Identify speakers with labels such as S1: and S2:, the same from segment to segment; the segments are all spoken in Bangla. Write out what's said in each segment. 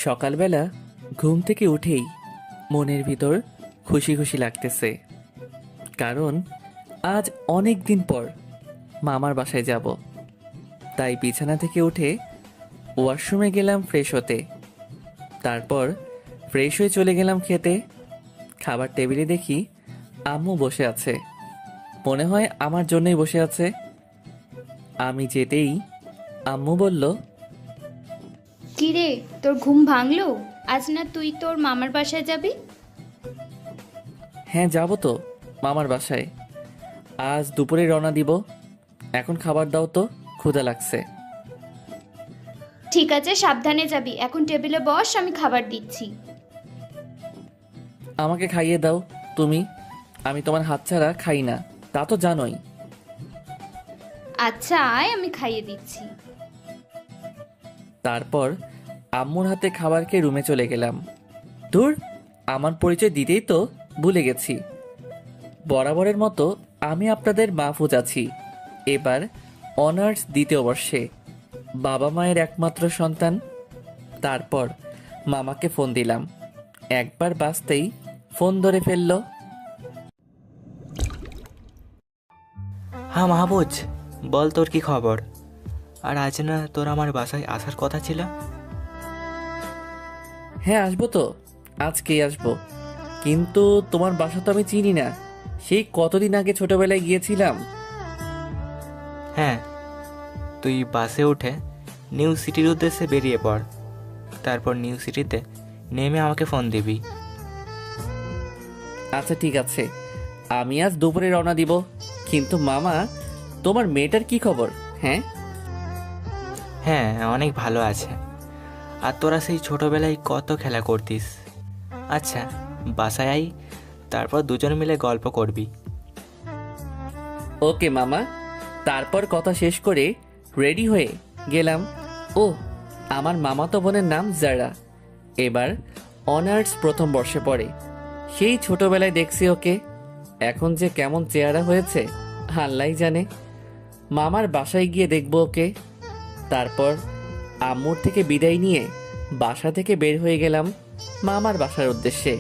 S1: সকালবেলা ঘুম থেকে উঠেই মনের ভিতর খুশি খুশি লাগতেছে, কারণ আজ অনেক দিন পর মামার বাসায় যাব। তাই বিছানা থেকে উঠে ওয়াশরুমে গেলাম ফ্রেশ হতে। তারপর ফ্রেশ হয়ে চলে গেলাম খেতে। খাবার টেবিলে দেখি আম্মু বসে আছে, মনে হয় আমার জন্যই বসে আছে। আমি যেতেই আম্মু বলল,
S2: কিরে, তোর ঘুম ভাঙলো? আজ না তুই তোর মামার বাসায় যাবি?
S1: হ্যাঁ যাব তো মামার বাসায়। আজ দুপুরে রওনা দিব। এখন খাবার দাও তো, ক্ষুধা লাগছে।
S2: ঠিক আছে, সাবধানে যাবি। এখন টেবিলে বস, আমি খাবার দিচ্ছি।
S1: আমাকে খাইয়ে দাও তুমি, আমি তোমার হাত ছাড়া খাই না, তা তো জানোই।
S2: আচ্ছা আয়, আমি খাইয়ে দিচ্ছি।
S1: তারপর আম্মুর হাতে খাবার খেয়ে রুমে চলে গেলাম। ধুর, আমার পরিচয় দিতেই তো ভুলে গেছি। বরাবরের মতো আমি আপনাদের মাহফুজ আছি। এবার অনার্স দ্বিতীয় বর্ষে, বাবা মায়ের একমাত্র সন্তান। তারপর মামাকে ফোন দিলাম, একবার বাজতেই ফোন ধরে ফেললো।
S3: হ্যাঁ মাহবুজ, বল তোর কি খবর? আর আজ না তোর আমার বাসায় আসার কথা ছিল?
S1: হ্যাঁ আসবো তো, আজকেই আসবো। কিন্তু তোমার বাসা তো আমি চিনি না, সেই কতদিন আগে ছোটবেলায় গিয়েছিলাম।
S3: হ্যাঁ, তুই বাসে উঠে নিউ সিটির উদ্দেশ্যে বেরিয়ে পড়। তারপর নিউ সিটিতে নেমে আমাকে ফোন দিবি।
S1: আচ্ছা ঠিক আছে, আমি আজ দুপুরে রওনা দিব। কিন্তু মামা, তোমার মেয়েটার কি খবর? হ্যাঁ
S3: হ্যাঁ, অনেক ভালো আছে। আর তোরা সেই ছোটবেলায় কত খেলা করতিস। আচ্ছা, বাসায় আই, তারপর দুজন মিলে গল্প করবি।
S1: ওকে মামা। তারপর কথা শেষ করে রেডি হয়ে গেলাম। ও, আমার মামাতো বোনের নাম জারা, এবার অনার্স প্রথম বর্ষে পড়ে। সেই ছোটবেলায় দেখছি ওকে, এখন যে কেমন চেহারা হয়েছে আল্লাহই জানে। মামার বাসায় গিয়ে দেখবো ওকে। তারপর আম্মুর থেকে বিদায় নিয়ে বাসা থেকে বের হয়ে গেলাম মামার বাসার উদ্দেশ্যে।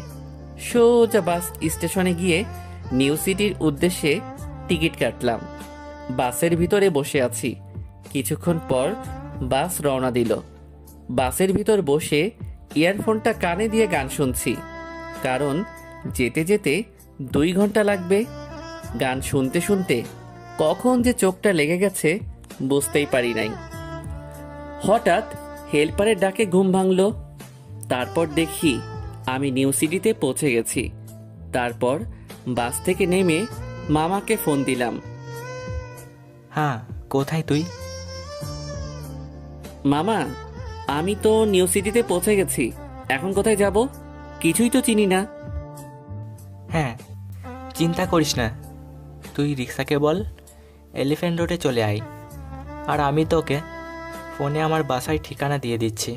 S1: সোজা বাস স্টেশনে গিয়ে নিউ সিটির উদ্দেশ্যে টিকিট কাটলাম। বাসের ভিতরে বসে আছি। কিছুক্ষণ পর বাস রওনা দিল। বাসের ভিতর বসে ইয়ারফোনটা কানে দিয়ে গান শুনছি, কারণ যেতে যেতে 2 ঘন্টা লাগবে। গান শুনতে শুনতে কখন যে চোখটা লেগে গেছে বুঝতেই পারি নাই। হঠাৎ হেল্পারের ডাকে ঘুম ভাঙল। তারপর দেখি আমি নিউ সিটিতে পৌঁছে গেছি। তারপর বাস থেকে নেমে মামাকে ফোন দিলাম।
S3: হ্যাঁ, কোথায় তুই?
S1: মামা, আমি তো নিউ সিটিতে পৌঁছে গেছি, এখন কোথায় যাব কিছুই তো চিনি না।
S3: হ্যাঁ, চিন্তা করিস না, তুই রিক্সাকে বল এলিফ্যান্ট রোডে চলে আয়। আর আমি তোকে ফোনে আমার বাসায় ঠিকানা দিয়ে দিচ্ছি।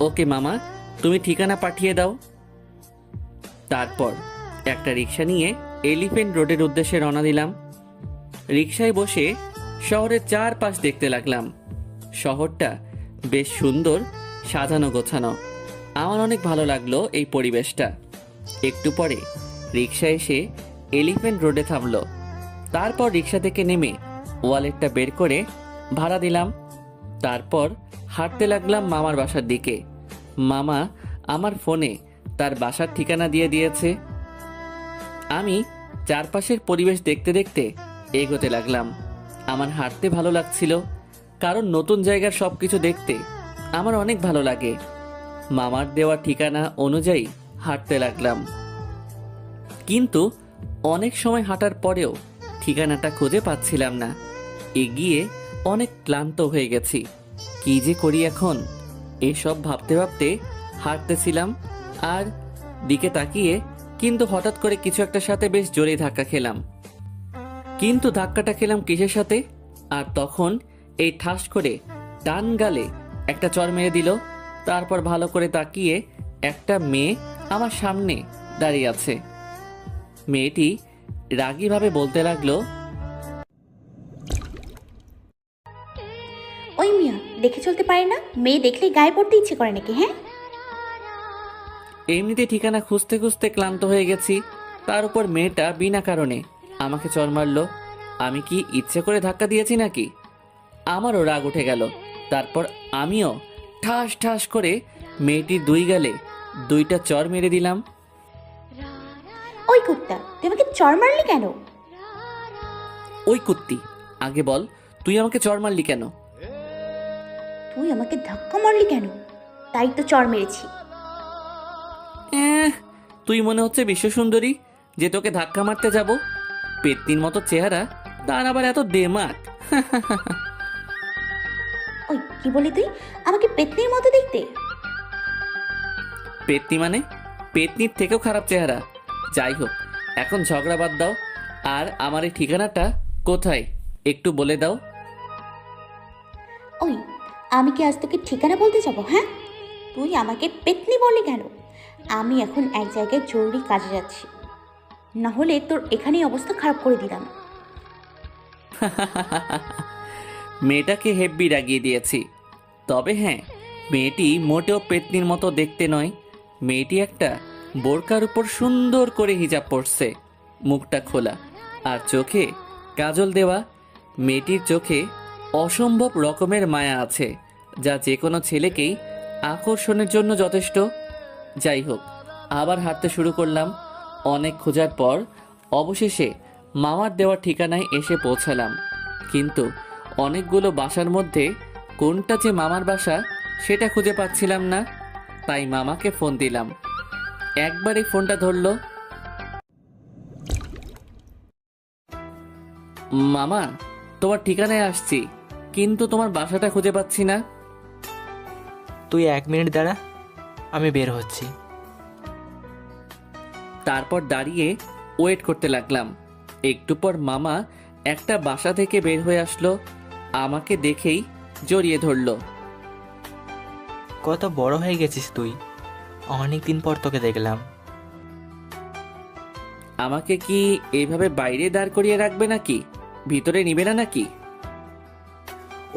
S1: ওকে মামা, তুমি ঠিকানা পাঠিয়ে দাও। তারপর একটা রিক্সা নিয়ে এলিফ্যান্ট রোডের উদ্দেশ্যে রওনা দিলাম। রিক্সায় বসে শহরের চারপাশ দেখতে লাগলাম। শহরটা বেশ সুন্দর, সাজানো গোছানো। আমার অনেক ভালো লাগলো এই পরিবেশটা। একটু পরে রিক্সা এসে এলিফ্যান্ট রোডে থামলো। তারপর রিক্সা থেকে নেমে ওয়ালেটটা বের করে ভাড়া দিলাম। তারপর হাঁটতে লাগলাম মামার বাসার দিকে। মামা আমার ফোনে তার বাসার ঠিকানা দিয়ে দিয়েছে। আমি চারপাশের পরিবেশ দেখতে দেখতে এগোতে লাগলাম। আমার হাঁটতে ভালো লাগছিল, কারণ নতুন জায়গার সবকিছু দেখতে আমার অনেক ভালো লাগে। মামার দেওয়া ঠিকানা অনুযায়ী হাঁটতে লাগলাম, কিন্তু অনেক সময় হাঁটার পরেও ঠিকানাটা খুঁজে পাচ্ছিলাম না। এগিয়ে অনেক ক্লান্ত হয়ে গেছি। কি যে করি এখন, এসব ভাবতে ভাবতে হাঁটতেছিলাম। আর দিকে তাকিয়ে কিন্তু হঠাৎ করে কিছু একটার সাথে বেশ জোরে ধাক্কা খেলাম। কিন্তু ধাক্কাটা খেলাম কিসের সাথে? আর তখন এই ঠাস করে ডান গালে একটা চড় মেরে দিল। তারপর ভালো করে তাকিয়ে একটা মেয়ে আমার সামনে দাঁড়িয়ে আছে। মেয়েটি রাগীভাবে বলতে লাগলো,
S4: ওই মিয়া, দেখে চলতে পারে না? মেয়ে দেখলেই গায়ে পড়তে ইচ্ছে করে নাকি? হ্যাঁ,
S1: এমনিতে ঠিকানা খুঁজতে খুঁজতে ক্লান্ত হয়ে গেছি, তার উপর মেয়েটা বিনা কারণে আমাকে চড় মারলো। আমি কি ইচ্ছে করে ধাক্কা দিয়েছি নাকি? আমারও রাগ উঠে গেল। তারপর আমিও ঠাস ঠাস করে মেয়েটির দুই গালে দুইটা চড় মেরে দিলাম।
S4: ওই কুত্তা, তুই আমাকে চড় মারলি কেন?
S1: ওই কুত্তি, আগে বল তুই আমাকে চড় মারলি কেন?
S4: তুই আমাকে ধাক্কা মারলি কেন? তাই তো চড় মেরেছি।
S1: তুই মনে হচ্ছে বিশ্ব সুন্দরী যে তোকে ধাক্কা মারতে যাব? পেত্নির মতো চেহারা, তার আবার এত দেমাক।
S4: ওই কি বলি তুই? আমাকে পেতনির মতো দেখতে?
S1: পেত্নি মানে? পেত্নির থেকেও খারাপ চেহারা। যাই হোক, এখন ঝগড়া বাদ দাও, আর আমার এই ঠিকানাটা কোথায় একটু বলে দাও।
S4: ওই, আমি কি আজ তোকে ঠিকানা বলতে যাব? হ্যাঁ, তুই আমাকে পেতনি বললি কেন? আমি এখন এক জায়গায় জরুরি কাজে যাচ্ছি, না হলে তোর এখানেই অবস্থা খারাপ করে দিলাম।
S1: মেয়েটাকে হেব্বি রাগিয়ে দিয়েছি। তবে হ্যাঁ, মেয়েটি মোটেও পেত্নির মতো দেখতে নয়। মেয়েটি একটা বোরকার উপর সুন্দর করে হিজাব পরছে, মুখটা খোলা আর চোখে কাজল দেওয়া। মেয়েটির চোখে অসম্ভব রকমের মায়া আছে, যা যে কোনো ছেলেকেই আকর্ষণের জন্য যথেষ্ট। যাই হোক, আবার হাঁটতে শুরু করলাম। অনেক খোঁজার পর অবশেষে মামার দেওয়া ঠিকানায় এসে পৌঁছালাম, কিন্তু অনেকগুলো বাসার মধ্যে কোনটা যে মামার বাসা সেটা খুঁজে পাচ্ছিলাম না। তাই মামাকে ফোন দিলাম। একবারই ফোনটা ধরলো। মামা, তোমার ঠিকানায় আসছি, কিন্তু তোমার বাসাটা খুঁজে পাচ্ছি না।
S3: তুই 1 মিনিট দাঁড়া, আমি বের হচ্ছি।
S1: তারপর দাঁড়িয়ে ওয়েট করতে লাগলাম। একটু পর মামা একটা বাসা থেকে বের হয়ে আসলো। আমাকে দেখেই জড়িয়ে ধরলো।
S3: কত বড় হয়ে গেছিস তুই, অনেক দিন পর তোকে দেখলাম।
S1: আমাকে কি এইভাবে বাইরে দাঁড় করিয়ে রাখবে নাকি? ভিতরে নিবে না নাকি?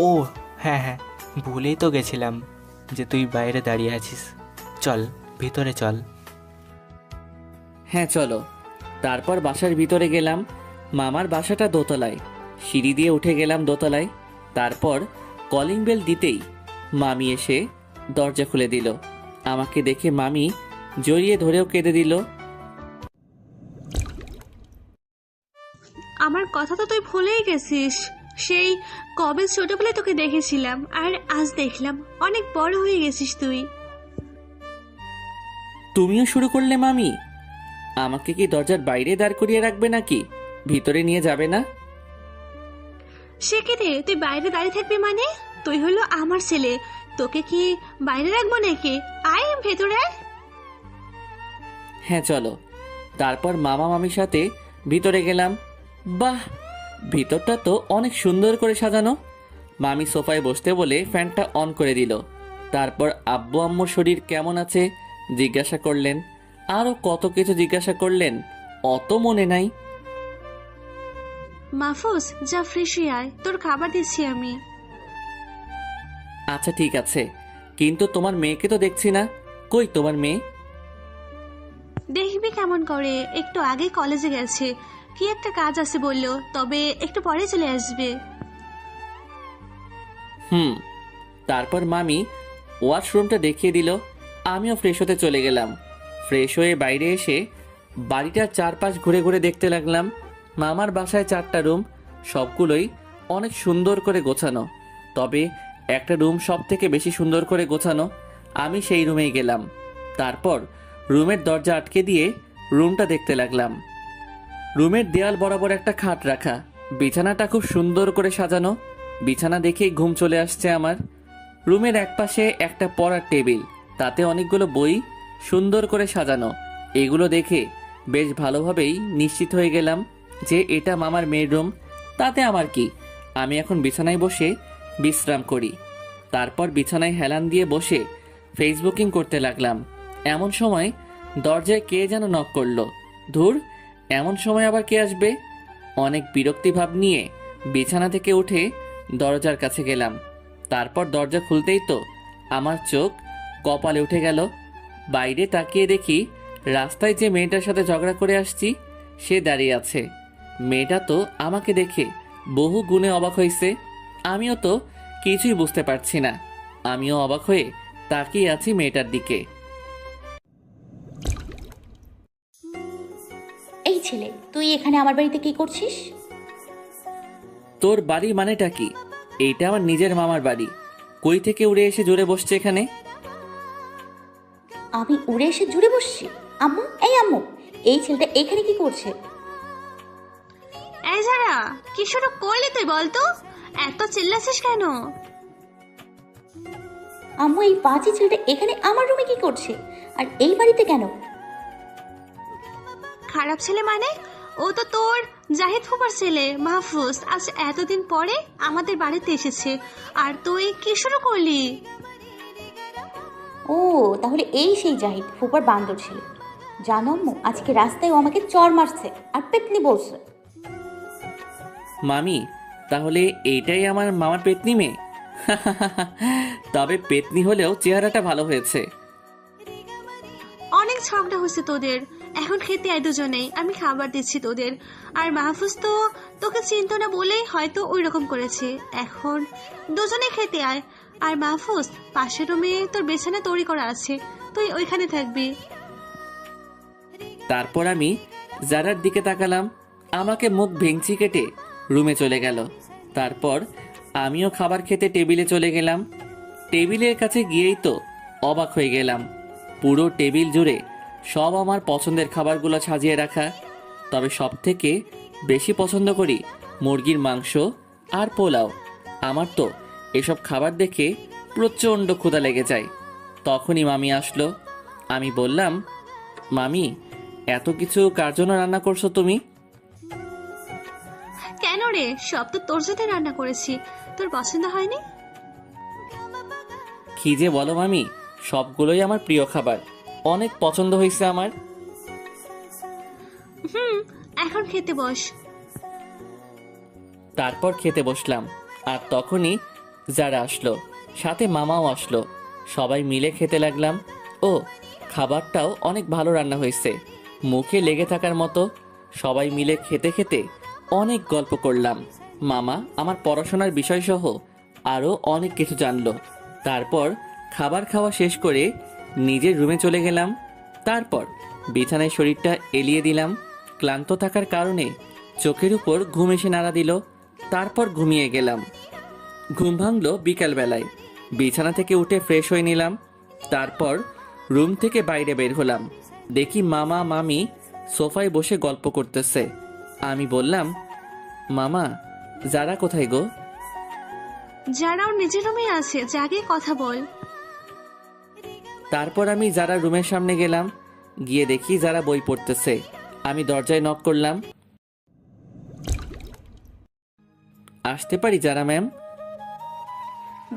S3: ও হ্যাঁ হ্যাঁ, ভুলেই তো গেছিলাম যে তুই বাইরে দাঁড়িয়ে আছিস। চল ভিতরে চল।
S1: হ্যাঁ চলো। তারপর বাসার ভিতরে গেলাম। মামার বাসাটা দোতলায়, সিঁড়ি দিয়ে উঠে গেলাম দোতলায়। তারপর কলিং বেল দিতেই মামি এসে দরজা খুলে দিল। আমাকে দেখে মামি জড়িয়ে ধরেও কেঁদে দিল।
S5: আমার কথা তো তুই ভুলেই গেছিস। সেই কবে ছোটবেলায় তোকে দেখেছিলাম, আর আজ দেখলাম অনেক বড় হয়ে গেছিস তুই।
S1: তুমিও শুরু করলে মামি? আমাকে কি দরজার বাইরে দাঁড় করিয়ে রাখবে নাকি? ভিতরে নিয়ে যাবে না?
S5: সে কে রে, তুই বাইরে দাঁড়িয়ে থাকবি মানে? তুই হলো আমার ছেলে, তোকে কি বাইরে রাখবো নাকি? আয় ভেতরে আয়।
S1: হ্যাঁ চলো। তারপর মামা মামির সাথে ভিতরে গেলাম। বাহ, ভিতরটা তো অনেক সুন্দর করে সাজানো। মামি সোফায় বসতে বলে ফ্যানটা অন করে দিল। তারপর আব্বু আম্মুর শরীর কেমন আছে জিজ্ঞাসা করলেন, আরও কত কিছু জিজ্ঞাসা করলেন, অত মনে নাই।
S5: মাহফুজ, যা ফ্রেশ হয়ে আয়, তোর খাবার দিচ্ছি আমি।
S1: আচ্ছা ঠিক আছে, কিন্তু তোমার মেয়েকে তো দেখছি না। কই তোমার মেয়ে?
S5: দেখবি কেমন করে, একটু আগে কলেজে গেছে, কি একটা কাজ আছে বললো, তবে একটু পরে চলে আসবে।
S1: তারপর মামি ওয়াশরুমটা দেখিয়ে দিল। আমিও ফ্রেশ হতে চলে গেলাম। ফ্রেশ হয়ে বাইরে এসে বাড়িটার চারপাশ ঘুরে ঘুরে দেখতে লাগলাম। মামার বাসায় 4টা রুম, সবগুলোই অনেক সুন্দর করে গোছানো। তবে একটা রুম সব থেকে বেশি সুন্দর করে গোছানো। আমি সেই রুমেই গেলাম। তারপর রুমের দরজা আটকে দিয়ে রুমটা দেখতে লাগলাম। রুমের দেয়াল বরাবর একটা খাট রাখা, বিছানাটা খুব সুন্দর করে সাজানো। বিছানা দেখেই ঘুম চলে আসছে আমার। রুমের একপাশে একটা পড়ার টেবিল, তাতে অনেকগুলো বই সুন্দর করে সাজানো। এগুলো দেখে বেশ ভালোভাবেই নিশ্চিত হয়ে গেলাম যে এটা মামার মেয়ের রুম। তাতে আমার কি, আমি এখন বিছানায় বসে বিশ্রাম করি। তারপর বিছানায় হেলান দিয়ে বসে ফেসবুকিং করতে লাগলাম। এমন সময় দরজায় কে যেন নক করলো। ধুর, এমন সময় আবার কে আসবে? অনেক বিরক্তি ভাব নিয়ে বিছানা থেকে উঠে দরজার কাছে গেলাম। তারপর দরজা খুলতেই তো আমার চোখ কপালে উঠে গেল। বাইরে তাকিয়ে দেখি রাস্তায় যে মেয়েটার সাথে ঝগড়া করে আসছি সে দাঁড়িয়ে আছে। মেয়েটা তো আমাকে দেখে বহু গুণে অবাক হয়েছে। আমিও তো কিছুই বুঝতে পারছি না। আমিও অবাক হয়ে তাকিয়ে আছি মেয়েটার দিকে।
S4: এই ছেলে, তুই এখানে আমার বাড়িতে কি করছিস?
S1: তোর বাড়ি মানেটা কি? এইটা আমার নিজের মামার বাড়ি। কই থেকে উড়ে এসে জুড়ে বসছে এখানে?
S4: আমি উড়ে এসে জুড়ে বসছি? আম্মু, এই আম্মু, এই ছেলেটা এখানে কি করছে?
S5: এই যারা, কি শুরু করলি তুই বলতো? এত চিল্লাছিস কেন?
S4: আম্মু, এই পাঁচি ছেলেটা এখানে আমার রুমে কি করছে? আর এই বাড়িতে কেন?
S5: খারাপ ছেলে মানে? ও তো তোর জাহিদ ফুপার ছেলে মাহফুজ। আজ এতদিন পরে আমাদের বাড়িতে এসেছে, আর তুই কি শুরু করলি?
S4: ও, তাহলে এই সেই জাহিদ ফুপার বান্দর ছেলে। জানো আম্মু, আজকে রাস্তায় ও আমাকে চর মারছে আর পেতনি বলছে।
S1: মামি, তাহলে এইটাই আমার মামার পেতনি মেয়ে? তবে পেতনি হলেও চেহারাটা ভালো হয়েছে।
S5: অনেক ঝগড়া হয়েছে তোদের, এখন খেতে আয় দুজনেই, আমি খাবার দিচ্ছি তোদের। আর মাহফুজ তো তোকে চিনতো না বলেই হয়তো ওই রকম করেছে। এখন দুজনে খেতে আয়। আর মাহফুজ, পাশের রুমে তোর বিছানা তৈরি করা আছে, তুই ওইখানে থাকবি।
S1: তারপর আমি জারার দিকে তাকালাম। আমাকে মুখ ভেঙচি কেটে রুমে চলে গেল। তারপর আমিও খাবার খেতে টেবিলে চলে গেলাম। টেবিলের কাছে গিয়েই তো অবাক হয়ে গেলাম। পুরো টেবিল জুড়ে সব আমার পছন্দের খাবারগুলো সাজিয়ে রাখা। তবে সব থেকে বেশি পছন্দ করি মুরগির মাংস আর পোলাও। আমার তো এসব খাবার দেখে প্রচণ্ড ক্ষুধা লেগে যায়। তখনই মামি আসলো। আমি বললাম, মামি, এত কিছু কার জন্য রান্না করছো তুমি?
S5: কেন রে, সব তো তোর সাথে রান্না করেছি, তোর পছন্দ হয়নি?
S1: কি যে বলো মামি, সবগুলোই আমার প্রিয় খাবার, অনেক পছন্দ হয়েছে আমার।
S5: এখন খেতে বস।
S1: তারপর খেতে বসলাম। আর তখনই যারা আসলো, সাথে মামাও আসলো। সবাই মিলে খেতে লাগলাম। ও, খাবারটাও অনেক ভালো রান্না হয়েছে, মুখে লেগে থাকার মতো। সবাই মিলে খেতে খেতে অনেক গল্প করলাম। মামা আমার পড়াশোনার বিষয়সহ আরও অনেক কিছু জানলো। তারপর খাবার খাওয়া শেষ করে নিজের রুমে চলে গেলাম। তারপর বিছানায় শরীরটা এলিয়ে দিলাম। ক্লান্ত থাকার কারণে চোখের উপর ঘুম এসে নাড়া দিল। তারপর ঘুমিয়ে গেলাম। ঘুম ভাঙল বিকালবেলায়। বিছানা থেকে উঠে ফ্রেশ হয়ে নিলাম। তারপর রুম থেকে বাইরে বের হলাম। দেখি মামা মামি সোফায় বসে গল্প করতেছে। আমি বললাম, মামা, যারা কোথায় গো?
S5: যারা ওর নিজের রুমে আছে, জাগে কথা বল।
S1: তারপর আমি যারা রুমের সামনে গেলাম। গিয়ে দেখি যারা বই পড়তেছে। আমি দরজায় নক করলাম। আসতে পারি যারা ম্যাম?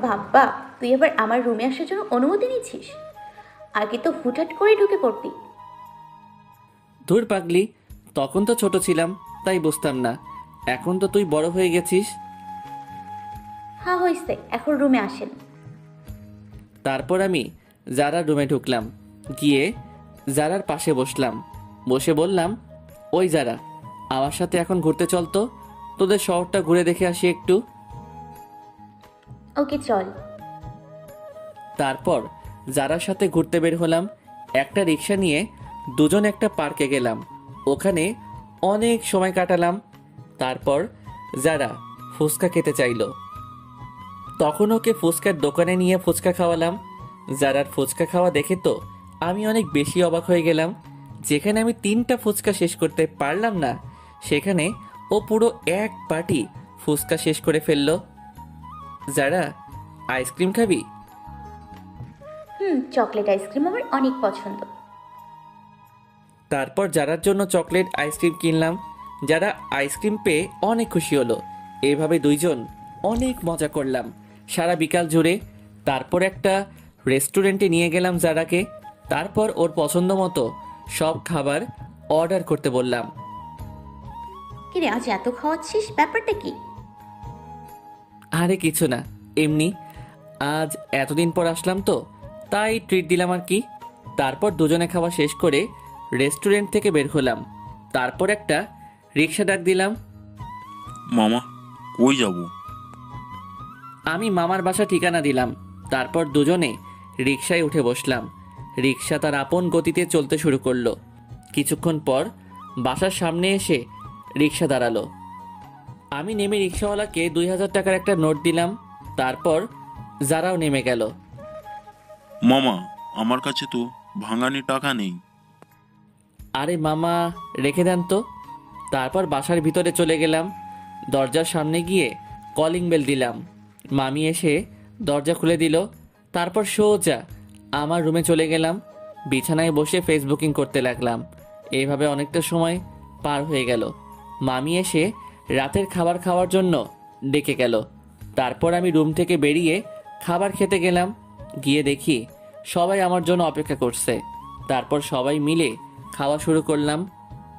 S4: বাবা, তুই এবার আমার রুমে আসার জন্য অনুমতি নিচ্ছিস? আগে তো হুটহাট করে ঢুকে পড়তি।
S1: ধুর পাগলি, তখন তো ছোট ছিলাম তাই বুঝতাম না। এখন তো তুই বড় হয়ে গেছিস।
S4: হ্যাঁ হয়েছে, এখন রুমে আসেন।
S1: তারপর আমি জারার রুমে ঢুকলাম। গিয়ে জারার পাশে বসলাম। বসে বললাম, ওই যারা, আমার সাথে এখন ঘুরতে চল তো, তোদের শহরটা ঘুরে দেখে আসি একটু।
S4: ওকে, চল।
S1: তারপর যারার সাথে ঘুরতে বের হলাম। একটা রিক্সা নিয়ে দুজন একটা পার্কে গেলাম। ওখানে অনেক সময় কাটালাম। তারপর যারা ফুচকা খেতে চাইলো, তখন ওকে ফুচকার দোকানে নিয়ে ফুচকা খাওয়ালাম। যারার ফুচকা খাওয়া দেখে তো আমি অনেক বেশি অবাক হয়ে গেলাম। যেখানে আমি 3টা ফুচকা শেষ করতে পারলাম না, সেখানে ও পুরো এক বাটি ফুচকা শেষ করে ফেললো। যারা, আইসক্রিম খাবি?
S4: চকলেট আইসক্রিম আমার অনেক পছন্দ।
S1: তারপর যারার জন্য চকলেট আইসক্রিম কিনলাম। যারা আইসক্রিম পেয়ে অনেক খুশি হলো। এইভাবে দুইজন অনেক মজা করলাম সারা বিকাল জুড়ে। তারপর একটা রেস্টুরেন্টে নিয়ে গেলাম যারাকে। তারপর ওর পছন্দ মতো সব খাবার অর্ডার করতে বললাম।
S4: কিরে, আজ এত খাওয়াচ্ছিস, ব্যাপারটা কি?
S1: আরে কিছু না, এমনি আজ এতদিন পর আসলাম তো, তাই ট্রিট দিলাম আর কি। তারপর দুজনে খাওয়া শেষ করে রেস্টুরেন্ট থেকে বের হলাম। তারপর একটা রিক্সা ডাক দিলাম।
S6: মামা, কই যাব?
S1: আমি মামার বাসা ঠিকানা দিলাম। তারপর দুজনে রিক্সায় উঠে বসলাম। রিক্সা তার আপন গতিতে চলতে শুরু করলো। কিছুক্ষণ পর বাসার সামনে এসে রিক্সা দাঁড়ালো। আমি নেমে রিক্সাওয়ালাকে 2000 টাকার একটা নোট দিলাম। তারপর যারাও নেমে গেল।
S6: মামা, আমার কাছে তো ভাঙানি টাকা নেই।
S1: আরে মামা, রেখে দেন তো। তারপর বাসার ভিতরে চলে গেলাম। দরজার সামনে গিয়ে কলিং বেল দিলাম। মামি এসে দরজা খুলে দিল। তারপর সোজা আমার রুমে চলে গেলাম। বিছানায় বসে ফেসবুকিং করতে লাগলাম। এইভাবে অনেকটা সময় পার হয়ে গেল। মামি এসে রাতের খাবার খাওয়ার জন্য ডেকে গেল। তারপর আমি রুম থেকে বেরিয়ে খাবার খেতে গেলাম। গিয়ে দেখি সবাই আমার জন্য অপেক্ষা করছে। তারপর সবাই মিলে খাওয়া শুরু করলাম।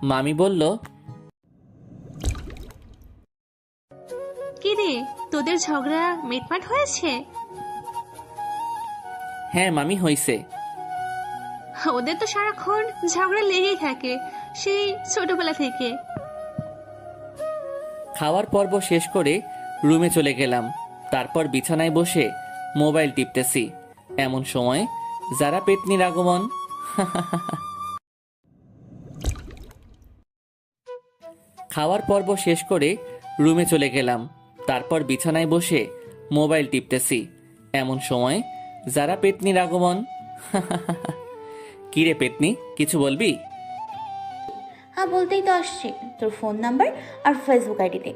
S1: মামি বলল,
S5: কি রে, তোদের ঝগড়া মিটমাট হয়েছে?
S1: হ্যাঁ মামি, হইছে।
S5: ওদের তো সারাক্ষণ ঝগড়া লেগেই থাকে, সেই ছোটবেলা থেকে।
S1: খাওয়ার পর্ব শেষ করে রুমে চলে গেলাম। তারপর বিছানায় বসে মোবাইল টিপতেছি। এমন সময় যারা পেতনির আগমন। খাওয়ার পর্ব শেষ করে রুমে চলে গেলাম। তারপর বিছানায় বসে মোবাইল টিপতেছি। এমন সময় যারা পেতনির আগমন। কিরে পেতনি, কিছু বলবি?
S4: হ্যাঁ, বলতেই তো আসছি, তোর ফোন নাম্বার আর ফেসবুক আইডি দে।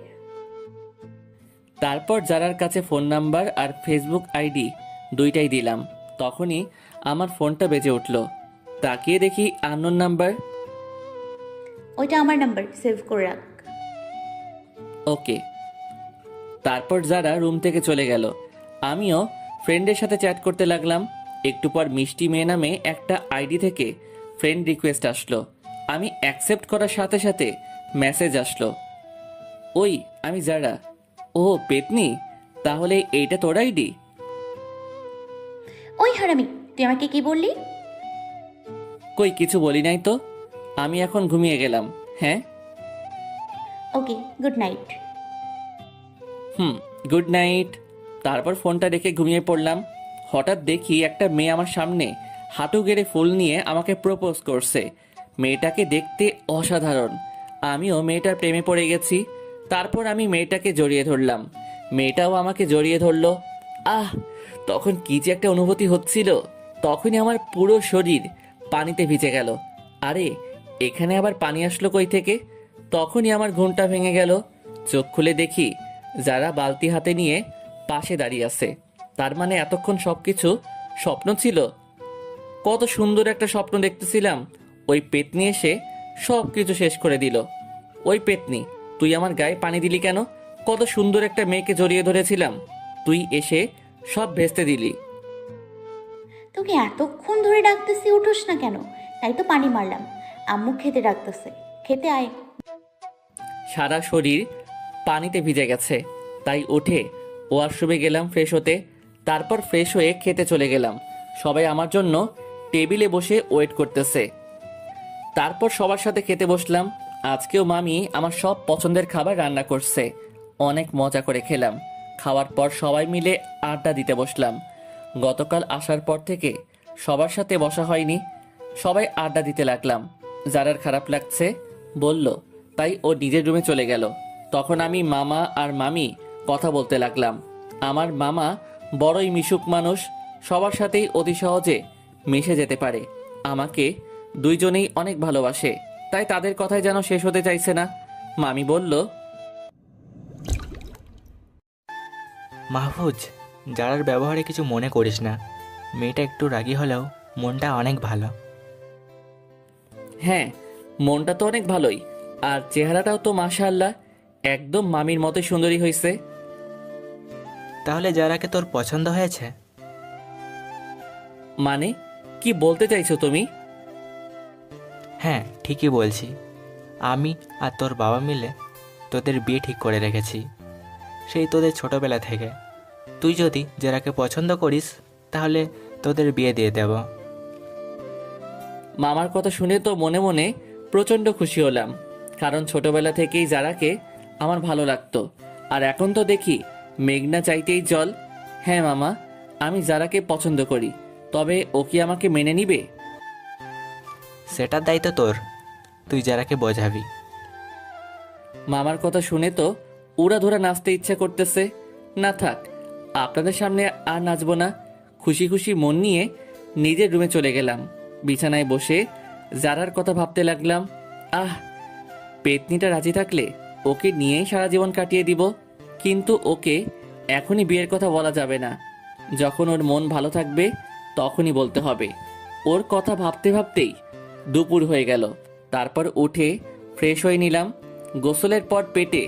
S1: তারপর যারার কাছে ফোন নাম্বার আর ফেসবুক আইডি দুইটাই দিলাম। তখনই আমার ফোনটা বেজে উঠল। তাকিয়ে দেখি আননোন নাম্বার।
S4: ওইটা আমার নাম্বার, সেভ করে রাখ।
S1: ওকে। তারপর যারা রুম থেকে চলে গেল। আমিও ফ্রেন্ডের সাথে চ্যাট করতে লাগলাম। একটু পর মিষ্টি মেয়ে নামে একটা আইডি থেকে ফ্রেন্ড রিকোয়েস্ট আসলো। আমি অ্যাকসেপ্ট করার সাথে সাথে মেসেজ আসলো, ওই আমি যারা। ও পেতনি, তাহলে এইটা তোর আইডি?
S4: ওই হারামি, তুই আমাকে কি বললি?
S1: কই কিছু বলি নাই তো। আমি এখন ঘুমিয়ে গেলাম। হ্যাঁ।
S4: ওকে, গুড নাইট।
S1: Good night. তারপর ফোনটা রেখে ঘুমিয়ে পড়লাম। হঠাৎ দেখি একটা মেয়ে আমার সামনে হাঁটু গেড়ে ফুল নিয়ে আমাকে প্রপোজ করছে। মেয়েটাকে দেখতে অসাধারণ। আমিও মেয়েটার প্রেমে পড়ে গেছি। তারপর আমি মেয়েটাকে জড়িয়ে ধরলাম। মেয়েটাও আমাকে জড়িয়ে ধরলো। আহ, তখন কি যে একটা অনুভূতি হচ্ছিল। তখনই আমার পুরো শরীর পানিতে ভিজে গেল। আরে, এখানে আবার পানি আসলো কই থেকে? তখনই আমার ঘুমটা ভেঙে গেল। চোখ খুলে দেখি যারা বালতি হাতে নিয়ে পাশে দাঁড়িয়ে আছে। তার মানে এতক্ষণ সবকিছু স্বপ্ন ছিল। কত সুন্দর একটা স্বপ্ন দেখতেছিলাম। ওই পেতনি এসে সব কিছু শেষ করে দিল। ওই পেতনি, তুই আমার গায়ে পানি দিলি কেন? কত সুন্দর একটা মেয়েকে জড়িয়ে ধরেছিলাম, তুই এসে সব ভেস্তে দিলি।
S4: তোকে এতক্ষণ ধরে ডাকতেছি, উঠোস না কেন? তাই তো পানি মারলাম। আম্মু খেতে ডাকতেছে, খেতে আয়।
S1: সারা শরীর পানিতে ভিজে গেছে, তাই উঠে ওয়াশরুমে গেলাম ফ্রেশ হতে। তারপর ফ্রেশ হয়ে খেতে চলে গেলাম। সবাই আমার জন্য টেবিলে বসে ওয়েট করতেছে। তারপর সবার সাথে খেতে বসলাম। আজকেও মামি আমার সব পছন্দের খাবার রান্না করছে। অনেক মজা করে খেলাম। খাওয়ার পর সবাই মিলে আড্ডা দিতে বসলাম। গতকাল আসার পর থেকে সবার সাথে বসা হয়নি। সবাই আড্ডা দিতে লাগলাম। যারার খারাপ লাগছে বলল, তাই ও নিজের রুমে চলে গেল। তখন আমি মামা আর মামি কথা বলতে লাগলাম। আমার মামা বড়ই মিশুক মানুষ, সবার সাথেই অতি সহজে মিশে যেতে পারে। আমাকে দুইজনেই অনেক ভালোবাসে, তাই তাদের কথাই যেন শেষ হতে চাইছে না। মামি বলল,
S3: মাহফুজ, যারার ব্যবহারে কিছু মনে করিস না। মেয়েটা একটু রাগী হলেও মনটা অনেক ভালো।
S1: হ্যাঁ, মনটা তো অনেক ভালোই, আর চেহারাটাও তো মাশাআল্লাহ একদম মামির মতো সুন্দরী হয়েছে।
S3: তাহলে যারাকে তোর পছন্দ হয়েছে?
S1: মানে কি বলতে চাইছো তুমি?
S3: হ্যাঁ, ঠিকই বলছি। আমি আর তোর বাবা মিলে তোদের বিয়ে ঠিক করে রেখেছি। সেই তোদের ছোটবেলা থেকে। তুই যদি যারাকে পছন্দ করিস তাহলে তোদের বিয়ে দিয়ে দেব।
S1: মামার কথা শুনে তো মনে মনে প্রচণ্ড খুশি হলাম, কারণ ছোটবেলা থেকেই যারাকে আমার ভালো লাগতো। আর এখন তো দেখি মেঘনা চাইতেই জল। হ্যাঁ মামা, আমি যারাকে পছন্দ করি, তবে ও কি আমাকে মেনে নিবে?
S3: সেটার দায়িত্ব তোর, তুই যারাকে বোঝাবি।
S1: মামার কথা শুনে তো উড়াধুরা নাচতে ইচ্ছা করতেছে। না থাক, আপনাদের সামনে আর নাচবো না। খুশি খুশি মন নিয়ে নিজের রুমে চলে গেলাম। বিছানায় বসে জারার কথা ভাবতে লাগলাম। আহ, পেতনিটা রাজি থাকলে ওকে নিয়েই সারা জীবন কাটিয়ে দিব। কিন্তু ওকে এখনই বিয়ের কথা বলা যাবে না। যখন ওর মন ভালো থাকবে তখনই বলতে হবে। ওর কথা ভাবতে ভাবতেই দুপুর হয়ে গেল। তারপর উঠে ফ্রেশ হয়ে নিলাম। গোসলের পর পেটে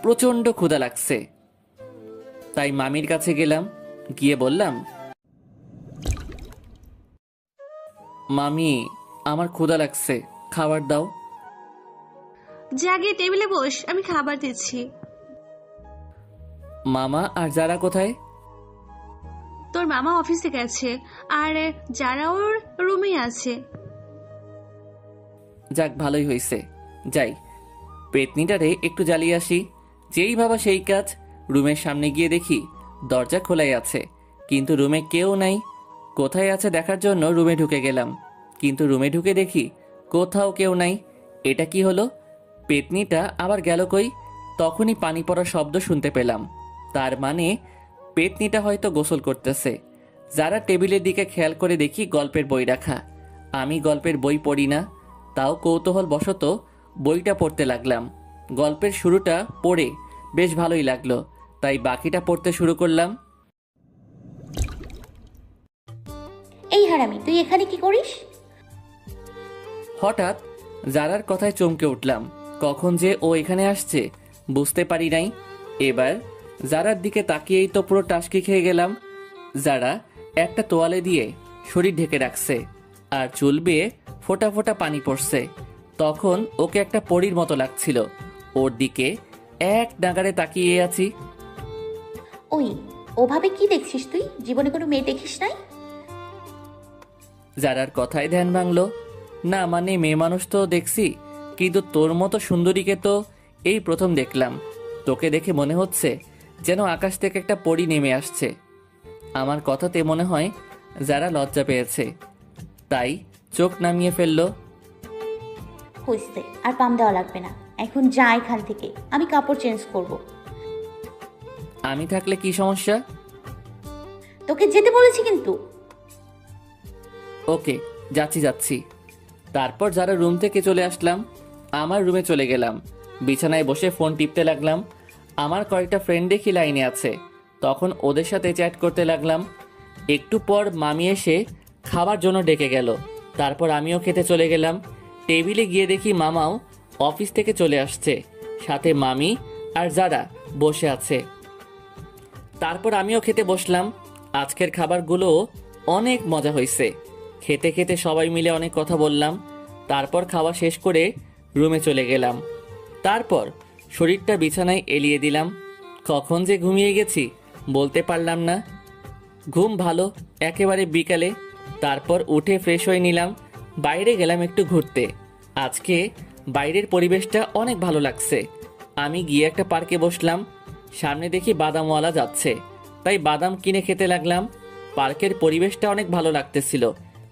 S1: প্রচণ্ড ক্ষুধা লাগছে, তাই মামির কাছে গেলাম। গিয়ে বললাম, মামি, আমার ক্ষুধা লাগছে, খাবার দাও।
S5: জাগে টেবিলে বস, আমি খাবার দিচ্ছি।
S1: মামা আর যারা কোথায়?
S5: তোর মামা অফিসে গেছে, আর যারা ওর রুমে আছে।
S1: যাক, ভালোই হয়েছে। যাই, পেতনিটারে একটু জ্বালিয়ে আসি। যেই ভাবা সেই কাজ। রুমের সামনে গিয়ে দেখি দরজা খোলাই আছে, কিন্তু রুমে কেউ নাই। কোথায় আছে দেখার জন্য রুমে ঢুকে গেলাম, কিন্তু রুমে ঢুকে দেখি কোথাও কেউ নাই। এটা কি হলো? পেতনিটা আবার গেল কই? তখনই পানি পড়ার শব্দ শুনতে পেলাম। তার মানে পেতনিটা হয়তো গোসল করতেছে। যারা টেবিলের দিকে খেয়াল করে দেখি গল্পের বই রাখা। আমি গল্পের বই পড়ি না, তাও কৌতূহল বশত বইটা পড়তে লাগলাম। গল্পের শুরুটা পড়ে বেশ ভালোই লাগলো, তাই বাকিটা পড়তে শুরু করলাম।
S4: এই হারামি, তুই এখানে কি করিস?
S1: হঠাৎ জারার কথায় চমকে উঠলাম। কখন যে ও এখানে আসছে বুঝতে পারি নাই। এবার জারার দিকে তাকিয়েই তো পুরো টাসকি খেয়ে গেলাম। যারা একটা তোয়ালে দিয়ে শরীর ঢেকে রাখছে, আর চুল বেয়ে ফোঁটা ফোঁটা পানি পড়ছে। তখন ওকে একটা পরীর মতো লাগছিল। ওর দিকে এক নাগারে তাকিয়ে আছি।
S4: ওই, ওভাবে কি দেখছিস তুই? জীবনে কোনো মেয়ে দেখিস নাই?
S1: যারার কথায় ধ্যান ভাঙলো। না মানে মেয়ে মানুষ তো দেখছি, কিন্তু তোর মতো সুন্দরীকে তো এই প্রথম দেখলাম। তোকে দেখে মনে হচ্ছে যেন আকাশ থেকে একটা পরী নেমে আসছে। আমার কথাতে মনে হয় যারা লজ্জা পেয়েছে, তাই চোখ নামিয়ে ফেললো।
S4: হইছে, আর পাম দেওয়া লাগবে না। এখন যা এখান থেকে, আমি কাপড় চেঞ্জ করব।
S1: আমি থাকলে কি সমস্যা?
S4: তোকে যেতে বলেছি কিন্তু।
S1: ওকে, যাচ্ছি যাচ্ছি। তারপর যারা রুম থেকে চলে আসলাম, আমার রুমে চলে গেলাম। বিছানায় বসে ফোন টিপতে লাগলাম। আমার কয়েকটা ফ্রেন্ড দেখি লাইনে আছে, তখন ওদের সাথে চ্যাট করতে লাগলাম। একটু পর মামি এসে খাবার জন্য ডেকে গেল। তারপর আমিও খেতে চলে গেলাম। টেবিলে গিয়ে দেখি মামাও অফিস থেকে চলে আসছে, সাথে মামি আর যারা বসে আছে। তারপর আমিও খেতে বসলাম। আজকের খাবারগুলো অনেক মজা হয়েছে। খেতে খেতে সবাই মিলে অনেক কথা বললাম। তারপর খাওয়া শেষ করে রুমে চলে গেলাম। তারপর শরীরটা বিছানায় এলিয়ে দিলাম। কখন যে ঘুমিয়ে গেছি বলতে পারলাম না। ঘুম ভালো একেবারে বিকালে। তারপর উঠে ফ্রেশ হয়ে নিলাম। বাইরে গেলাম একটু ঘুরতে। আজকে বাইরের পরিবেশটা অনেক ভালো লাগছে। আমি গিয়ে একটা পার্কে বসলাম। সামনে দেখি বাদামওয়ালা যাচ্ছে, তাই বাদাম কিনে খেতে লাগলাম। পার্কের পরিবেশটা অনেক ভালো লাগতেছিল,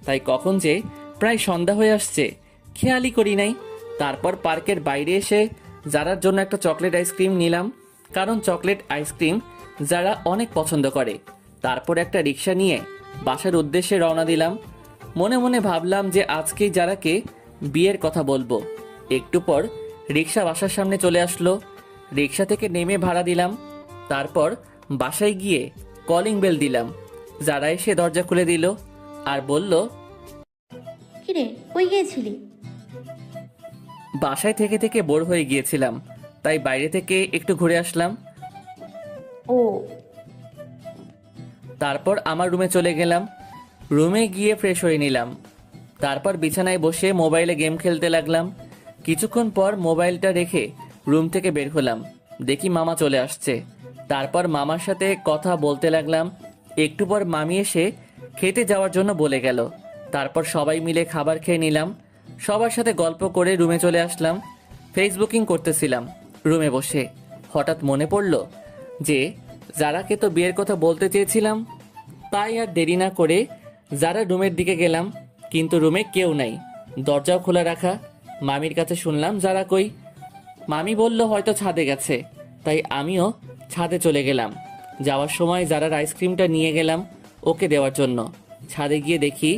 S1: তাই কখন যে প্রায় সন্ধ্যা হয়ে আসছে খেয়ালই করি নাই। তারপর পার্কের বাইরে এসে যারার জন্য একটা চকলেট আইসক্রিম নিলাম, কারণ চকলেট আইসক্রিম যারা অনেক পছন্দ করে। তারপর একটা রিক্সা নিয়ে বাসার উদ্দেশ্যে রওনা দিলাম। মনে মনে ভাবলাম যে আজকেই যারাকে বিয়ের কথা বলবো। একটু পর রিক্সা বাসার সামনে চলে আসলো। রিক্সা থেকে নেমে ভাড়া দিলাম। তারপর বাসায় গিয়ে কলিং বেল দিলাম। যারা এসে দরজা খুলে দিল আর বলল,
S4: কিরে, কই গিয়েছিলি?
S1: বাসায় থেকে থেকে বোর হয়ে গিয়েছিলাম, তাই বাইরে থেকে একটু ঘুরে আসলাম।
S4: ও,
S1: তারপর আমার রুমে চলে গেলাম। রুমে গিয়ে ফ্রেশ হয়ে নিলাম। তারপর বিছানায় বসে মোবাইলে গেম খেলতে লাগলাম। কিছুক্ষণ পর মোবাইলটা রেখে রুম থেকে বের হলাম। দেখি মামা চলে আসছে। তারপর মামার সাথে কথা বলতে লাগলাম। একটু পর মামি এসে খেতে যাওয়ার জন্য বলে গেল। তারপর সবাই মিলে খাবার খেয়ে নিলাম। সবার সাথে গল্প করে রুমে চলে আসলাম। ফেসবুকিং করতেছিলাম রুমে বসে। হঠাৎ মনে পড়ল যে যারাকে তো বিয়ের কথা বলতে চেয়েছিলাম। তাই আর দেরি না করে যারা রুমের দিকে গেলাম, কিন্তু রুমে কেউ নাই, দরজাও খোলা রাখা। মামির কাছে শুনলাম যারা কই। মামি বলল হয়তো ছাদে গেছে, তাই আমিও ছাদে চলে গেলাম। যাওয়ার সময় যারার আইসক্রিমটা নিয়ে গেলাম ওকে দেওয়ার জন্য। ছাদে গিয়ে দেখি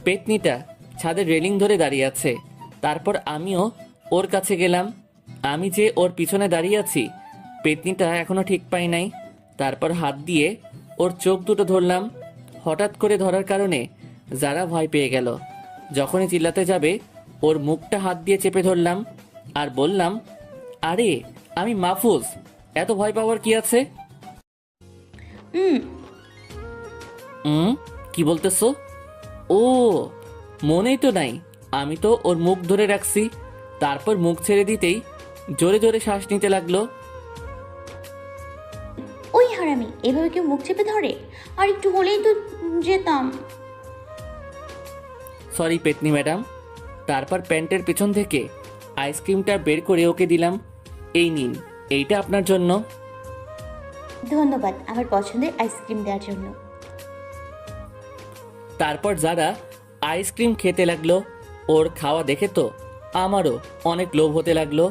S1: পেতনিটা ছাদের রেলিং ধরে দাঁড়িয়ে আছে। তারপর আমিও ওর কাছে গেলাম। আমি যে ওর পিছনে দাঁড়িয়ে আছি, পেতনিটা এখনো ঠিক পাই নাই। তারপর হাত দিয়ে ওর চোখ দুটো ধরলাম। হঠাৎ করে ধরার কারণে যারা ভয় পেয়ে গেল। যখনই চিল্লাতে যাবে ওর মুখটা হাত দিয়ে চেপে ধরলাম আর বললাম, আরে আমি মাহফুজ, এত ভয় পাওয়ার কি আছে?
S4: হুম।
S1: কি বলতেছো? ও, মনেই তো নাই, আমি তো ওর মুখ ধরে রাখছি। তারপর মুখ ছেড়ে দিতেই জোরে জোরে শ্বাস নিতে লাগলো।
S4: ওই হারামি, এভাবে কেউ মুখ চেপে ধরে? আর একটু হলেই তো যেতাম।
S1: সরি পেতনি ম্যাডাম। তারপর প্যান্টের পেছন থেকে আইসক্রিমটা বের করে ওকে দিলাম। এই নিন, এইটা আপনার জন্য।
S4: ধন্যবাদ আমার পছন্দের আইসক্রিম দেওয়ার জন্য।
S1: তারপর যারা আইসক্রিম খেতে লাগলো। ওর খাওয়া দেখে তো আমারও অনেক লোভ হতে লাগলো।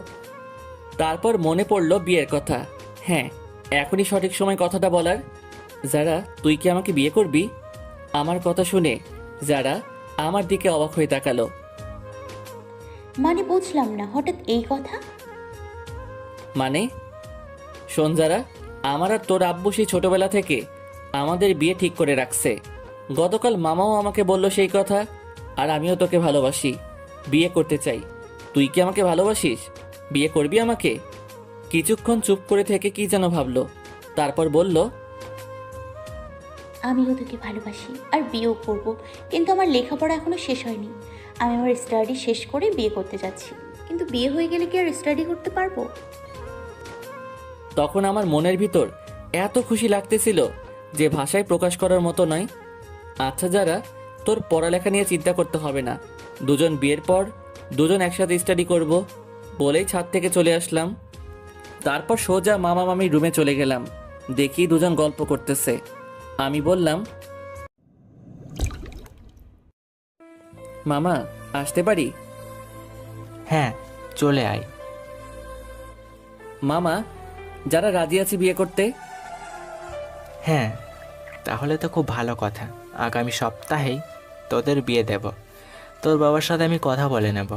S1: তারপর মনে পড়লো বিয়ের কথা। হ্যাঁ, এখনই সঠিক সময় কথাটা বলার। যারা, তুই কি আমাকে বিয়ে করবি? আমার কথা শুনে যারা আমার দিকে অবাক হয়ে তাকালো।
S4: মানে বুঝলাম না, হঠাৎ এই কথা?
S1: মানে শোন যারা, আমার আর তোর আব্বু সেই ছোটবেলা থেকে আমাদের বিয়ে ঠিক করে রাখছে। গতকাল মামাও আমাকে বলল সেই কথা। আর আমিও তোকে ভালোবাসি, বিয়ে করতে চাই। তুই কি আমাকে ভালোবাসিস? বিয়ে করবি আমাকে? কিছুক্ষণ চুপ করে থেকে কি যেন ভাবলো, তারপর বলল,
S4: আমিও তোকে ভালোবাসি আর বিয়েও করব, কিন্তু আমার লেখাপড়া এখনো শেষ হয়নি। আমি আমার স্টাডি শেষ করে বিয়ে করতে যাচ্ছি, কিন্তু বিয়ে হয়ে গেলে কি আর স্টাডি করতে পারবো?
S1: তখন আমার মনের ভিতর এত খুশি লাগতেছিল যে ভাষায় প্রকাশ করার মতো নয়। আচ্ছা যারা, তোর পড়ালেখা নিয়ে চিন্তা করতে হবে না। দুজন বিয়ের পর দুজন একসাথে স্টাডি করব বলেই ছাদ থেকে চলে আসলাম। তারপর সোজা মামা মামির রুমে চলে গেলাম। দেখি দুজন গল্প করতেছে। আমি বললাম, মামা আসতে পারি?
S3: হ্যাঁ, চলে আয়।
S1: মামা, যারা রাজি আছে বিয়ে করতে।
S3: হ্যাঁ, তাহলে তো খুব ভালো কথা। আগামী সপ্তাহেই তোদের বিয়ে দেব। তোর বাবার সাথে আমি কথা বলে নেব।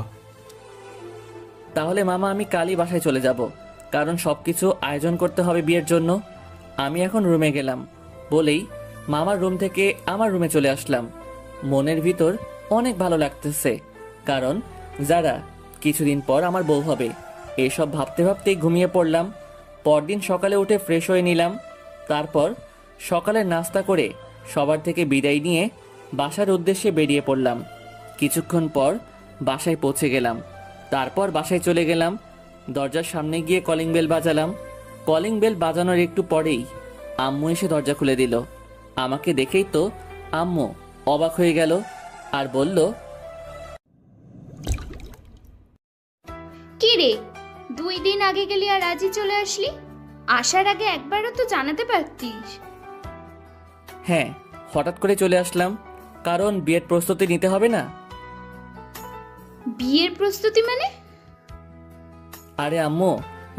S1: তাহলে মামা আমি কালই বাসায় চলে যাব, কারণ সব কিছু আয়োজন করতে হবে বিয়ের জন্য। আমি এখন রুমে গেলাম বলেই মামার রুম থেকে আমার রুমে চলে আসলাম। মনের ভিতর অনেক ভালো লাগতেছে, কারণ যারা কিছুদিন পর আমার বউ হবে। এসব ভাবতে ভাবতেই ঘুমিয়ে পড়লাম। পরদিন সকালে উঠে ফ্রেশ হয়ে নিলাম। তারপর সকালে নাস্তা করে সবার থেকে বিদায় নিয়ে বাসার উদ্দেশ্যে বেরিয়ে পড়লাম। কিছুক্ষণ পর বাসায় পৌঁছে গেলাম। তারপর বাসায় চলে গেলাম। দরজার সামনে গিয়ে কলিং বেল বাজালাম। কলিং বেল বাজানোর একটু পরেই আম্মু এসে দরজা খুলে দিল। আমাকে দেখেই তো আম্মু অবাক হয়ে গেল আর বলল,
S2: কি রে, 2 দিন আগে গেলি আর আজই চলে আসলি? আসার আগে একবারও তো জানাতে পারতিস।
S1: হ্যাঁ, হঠাৎ করে চলে আসলাম, কারণ বিয়ের প্রস্তুতি নিতে হবে না।
S2: বিয়ের প্রস্তুতি মানে?
S1: আরে আম্মু,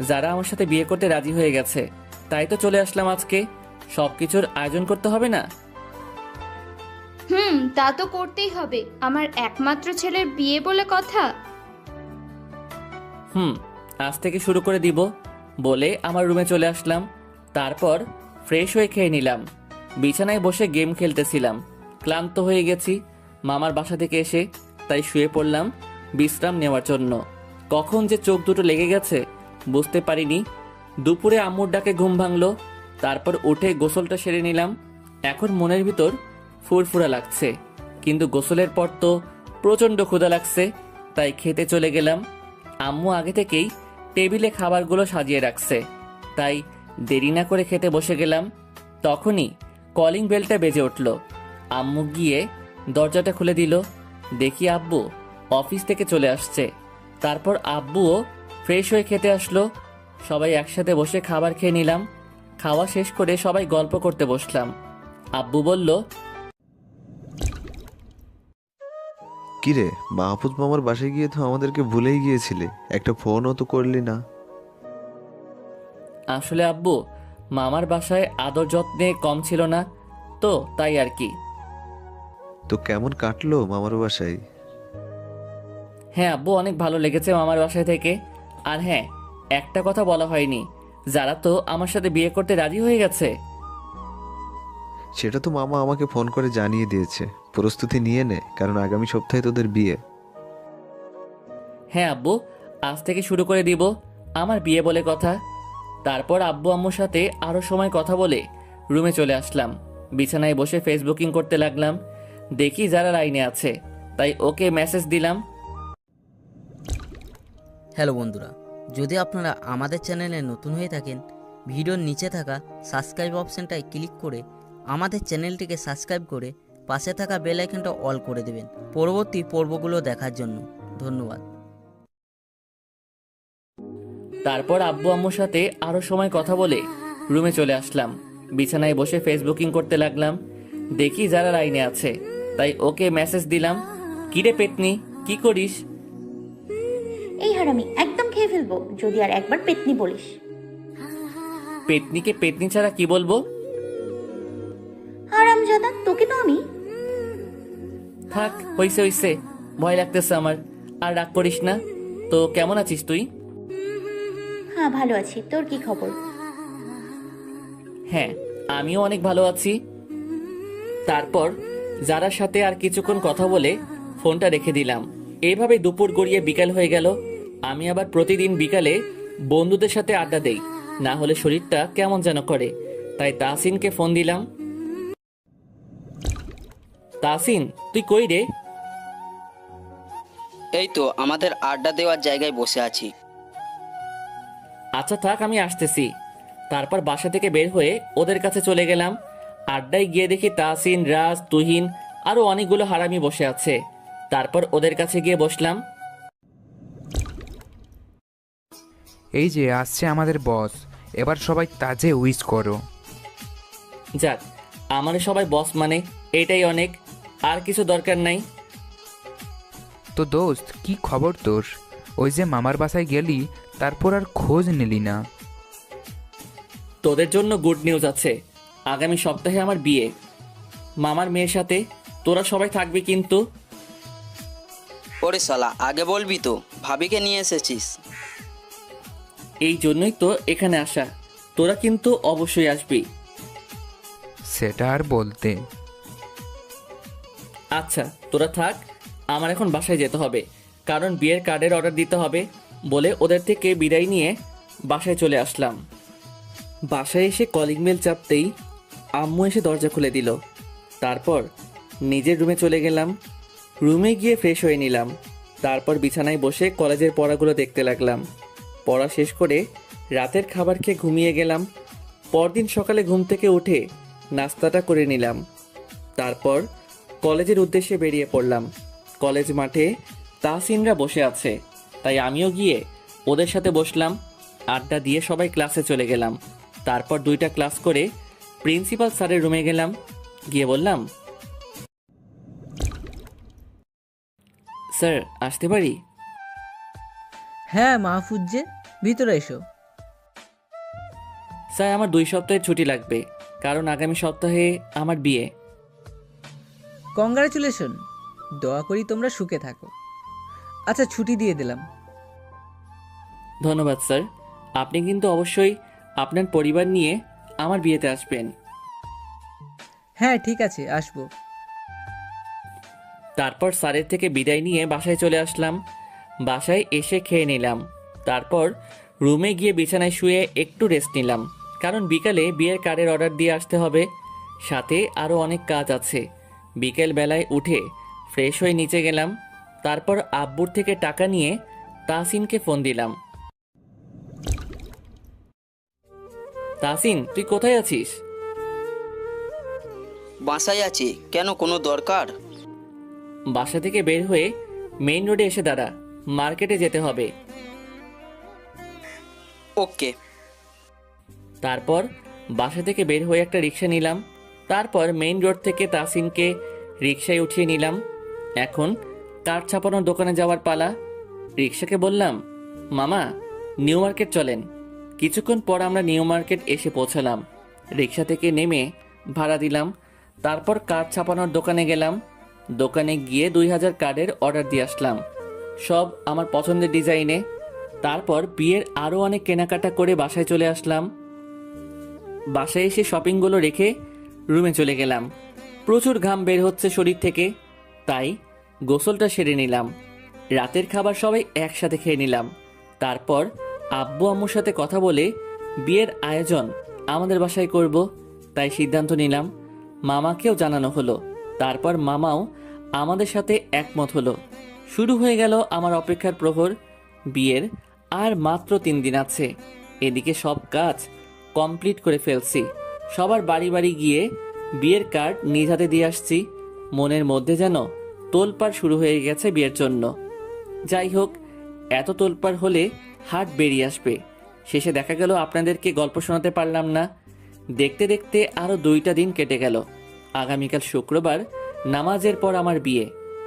S1: যারা আমার সাথে বিয়ে করতে রাজি হয়ে গেছে, তাই তো চলে আসলাম আজকে। সব কিছুর আয়োজন করতে হবে না?
S2: তা তো করতেই হবে, আমার একমাত্র ছেলের বিয়ে বলে কথা।
S1: আজ থেকে শুরু করে দিব বলে আমার রুমে চলে আসলাম। তারপর ফ্রেশ হয়ে খেয়ে নিলাম। বিছানায় বসে গেম খেলতেছিলাম। ক্লান্ত হয়ে গেছি মামার বাসা থেকে এসে, তাই শুয়ে পড়লাম বিশ্রাম নেওয়ার জন্য। কখন যে চোখ দুটো লেগে গেছে বুঝতে পারিনি। দুপুরে আম্মুর ডাকে ঘুম ভাঙলো। তারপর উঠে গোসলটা সেরে নিলাম। এখন মনের ভিতর ফুরফুরা লাগছে, কিন্তু গোসলের পর তো প্রচণ্ড ক্ষুধা লাগছে, তাই খেতে চলে গেলাম। আম্মু আগে থেকেই টেবিলে খাবারগুলো সাজিয়ে রাখছে, তাই দেরি না করে খেতে বসে গেলাম। তখনই কলিং বেলটা বেজে উঠল। আম্মু গিয়ে দরজাটা খুলে দিল। দেখি আব্বু অফিস থেকে চলে আসছে। তারপর আব্বুও ফ্রেশ হয়ে খেতে আসলো। সবাই একসাথে বসে খাবার খেয়ে নিলাম। খাওয়া শেষ করে সবাই গল্প করতে বসলাম। আব্বু বলল,
S7: কিরে, মাহফুজ মামার বাসায় গিয়ে তো আমাদেরকে ভুলেই গিয়েছিলে, একটা ফোনও তো করলি না।
S1: আসলে আব্বু মামার বাসায় আদর যত্নে কম ছিল না, তো তাই আর কি।
S7: তো কেমন কাটলো মামার বাসায়?
S1: হ্যাঁ আব্বু, অনেক ভালো লেগেছে মামার বাসায় থেকে। আর হ্যাঁ, একটা কথা বলা হয়নি, যারা তো আমার সাথে বিয়ে করতে রাজি হয়ে গেছে।
S7: সেটা তো মামা আমাকে ফোন করে জানিয়ে দিয়েছে। প্রস্তুতি নিয়ে নে, কারণ আগামী সপ্তাহে তোদের বিয়ে।
S1: হ্যাঁ আব্বু, আজ থেকে শুরু করে দিব আমার বিয়ে বলে কথা। তারপর আব্বু আম্মুর সাথে আরও সময় কথা বলে রুমে চলে আসলাম। বিছানায় বসে ফেসবুকিং করতে লাগলাম। দেখি যারা লাইনে আছে, তাই ওকে মেসেজ দিলাম।
S8: হ্যালো বন্ধুরা, যদি আপনারা আমাদের চ্যানেলে নতুন হয়ে থাকেন, ভিডিওর নিচে থাকা সাবস্ক্রাইব অপশানটায় ক্লিক করে আমাদের চ্যানেলটিকে সাবস্ক্রাইব করে পাশে থাকা বেল আইকনটা অল করে দেবেন পরবর্তী পর্বগুলো দেখার জন্য। ধন্যবাদ।
S1: তারপর আব্বু আম্মুর সাথে আরও সময় কথা বলে রুমে চলে আসলাম। বিছানায় বসে ফেসবুকিং করতে লাগলাম। দেখি যারা লাইনে আছে, তাই ওকে মেসেজ দিলাম। কিরে পেতনি, কি করিস?
S4: এই হারামি, একদম খেয়ে ফেলবো যদি আর একবার পেতনি বলিস।
S1: পেতনিকে পেতনি ছাড়া কি বলবো?
S4: হারামজাদা, তোকে তো আমি।
S1: থাক, হইছে হইছে, ভয় লাগতেছে আমার। আর রাগ করিস না। তো কেমন আছিস তুই?
S4: হ্যাঁ ভালো আছি, তোর কি খবর?
S1: হ্যাঁ, আমিও অনেক ভালো আছি। তারপর যারার সাথে আর কিছুক্ষণ কথা বলে ফোনটা রেখে দিলাম। এইভাবে দুপুর গড়িয়ে বিকাল হয়ে গেল। আমি আবার প্রতিদিন বিকালে বন্ধুদের সাথে আড্ডা দেই, না হলে শরীরটা কেমন যেন করে। তাই তাহসিনকে ফোন দিলাম। তাহসিন, তুই কই রে?
S9: এই তো আমাদের আড্ডা দেওয়ার জায়গায় বসে আছি।
S1: আচ্ছা থাক, আমি আসতেছি। তারপর বাসা থেকে বের হয়ে ওদের কাছে চলে গেলাম। আড্ডায় গিয়ে দেখি তাহসিন, রাজ, তুহিন আরো অনেকগুলো হারামি বসে আছে। তারপর ওদের কাছে গিয়ে বসলাম।
S10: এই যে আসছে আমাদের বস, এবার সবাই তাজে উইশ করো।
S1: যাক, আমার সবাই বস মানে এটাই অনেক, আর কিছু দরকার নাই।
S10: তো দোস্ত, কি খবর তোর? ওই যে মামার বাসায় গেলি, তারপর আর খোঁজ নিলি না।
S1: তোদের জন্য গুড নিউজ আছে, আগামী সপ্তাহে আমার বিয়ে মামার মেয়ের সাথে। তোরা সবাই থাকবি কিন্তু।
S9: ওরে শালা, আগে বলবি তো, ভাবিকে নিয়ে এসেছিস।
S1: এই জন্যই তো এখানে আসা। তোরা কিন্তু অবশ্যই আসবি।
S10: সেটা আর বলতে।
S1: আচ্ছা তোরা থাক, আমার এখন বাসায় যেতে হবে, কারণ বিয়ের কার্ডের অর্ডার দিতে হবে বলে ওদের থেকে বিদায় নিয়ে বাসায় চলে আসলাম। বাসায় এসে কলিং বেল চাপতেই আম্মু এসে দরজা খুলে দিল। তারপর নিজের রুমে চলে গেলাম। রুমে গিয়ে ফ্রেশ হয়ে নিলাম। তারপর বিছানায় বসে কলেজের পড়াগুলো দেখতে লাগলাম। পড়া শেষ করে রাতের খাবার খেয়ে ঘুমিয়ে গেলাম। পরদিন সকালে ঘুম থেকে উঠে নাস্তাটা করে নিলাম। তারপর কলেজের উদ্দেশ্যে বেরিয়ে পড়লাম। কলেজ মাঠে তাহসিনরা বসে আছে, তাই আমিও গিয়ে ওদের সাথে বসলাম। আড্ডা দিয়ে সবাই ক্লাসে চলে গেলাম। তারপর 2টা ক্লাস করে প্রিন্সিপাল স্যারের রুমে গেলাম। গিয়ে বললাম, স্যার আসতে পারি?
S8: হ্যাঁ মাহফুজ, যে ভিতরে এসো।
S1: স্যার আমার 2 সপ্তাহের ছুটি লাগবে, কারণ আগামী সপ্তাহে আমার বিয়ে।
S8: কংগ্রাচুলেশন, দোয়া করি তোমরা সুখে থাকো। আচ্ছা, ছুটি দিয়ে দিলাম।
S1: ধন্যবাদ স্যার, আপনি কিন্তু অবশ্যই আপনার পরিবার নিয়ে আমার বিয়েতে আসবেন।
S8: হ্যাঁ ঠিক আছে, আসবো।
S1: তারপর স্যারের থেকে বিদায় নিয়ে বাসায় চলে আসলাম। বাসায় এসে খেয়ে নিলাম। তারপর রুমে গিয়ে বিছানায় শুয়ে একটু রেস্ট নিলাম, কারণ বিকালে বিয়ের কার্ডের অর্ডার দিয়ে আসতে হবে, সাথে আরও অনেক কাজ আছে। বিকেল বেলায় উঠে ফ্রেশ হয়ে নিচে গেলাম। তারপর আব্বুর থেকে টাকা নিয়ে তাহসিনকে ফোন দিলাম। তাসিন, তুই কোথায় আছিস?
S9: বাসায় আছি, কেন কোনো দরকার?
S1: বাসা থেকে বের হয়ে মেইন রোডে এসে দাঁড়া, মার্কেটে যেতে হবে।
S9: ওকে।
S1: তারপর বাসা থেকে বের হয়ে একটা রিক্সা নিলাম। তারপর মেইন রোড থেকে তাসিনকে রিক্সায় উঠিয়ে নিলাম। এখন কাঠ ছাপানোর দোকানে যাওয়ার পালা। রিক্সাকে বললাম, মামা নিউ মার্কেট চলেন। কিছুক্ষণ পর আমরা নিউ মার্কেট এসে পৌঁছালাম। রিক্সা থেকে নেমে ভাড়া দিলাম। তারপর কাঠ ছাপানোর দোকানে গেলাম। দোকানে গিয়ে 2000 কার্ডের অর্ডার দিয়ে আসলাম, সব আমার পছন্দের ডিজাইনে। তারপর বিয়ের আরও অনেক কেনাকাটা করে বাসায় চলে আসলাম। বাসায় এসে শপিংগুলো রেখে রুমে চলে গেলাম। প্রচুর ঘাম বের হচ্ছে শরীর থেকে, তাই গোসলটা সেরে নিলাম। রাতের খাবার সবাই একসাথে খেয়ে নিলাম। তারপর আব্বু আম্মুর সাথে কথা বলে বিয়ের আয়োজন আমাদের বাসায় করব, তাই সিদ্ধান্ত নিলাম। মামাকেও জানানো হলো। তারপর মামাও আমাদের সাথে একমত হলো। শুরু হয়ে গেল আমার অপেক্ষার প্রহর। বিয়ের আর মাত্র 3 দিন আছে। এদিকে সব কাজ কমপ্লিট করে ফেলছি। সবার বাড়ি বাড়ি গিয়ে বিয়ের কার্ড নিজ হাতে দিয়ে আসছি। মনের মধ্যে যেন তোলপাড় শুরু হয়ে গেছে বিয়ের জন্য। যাই হোক, এত তোলপাড় হলে হাট বেরিয়ে আসবে। শেষে দেখা গেল আপনাদেরকে গল্প শোনাতে পারলাম না। দেখতে দেখতে আরও 2টা দিন কেটে গেল। আগামীকাল শুক্রবার নামাজের পর আমার বিয়ে।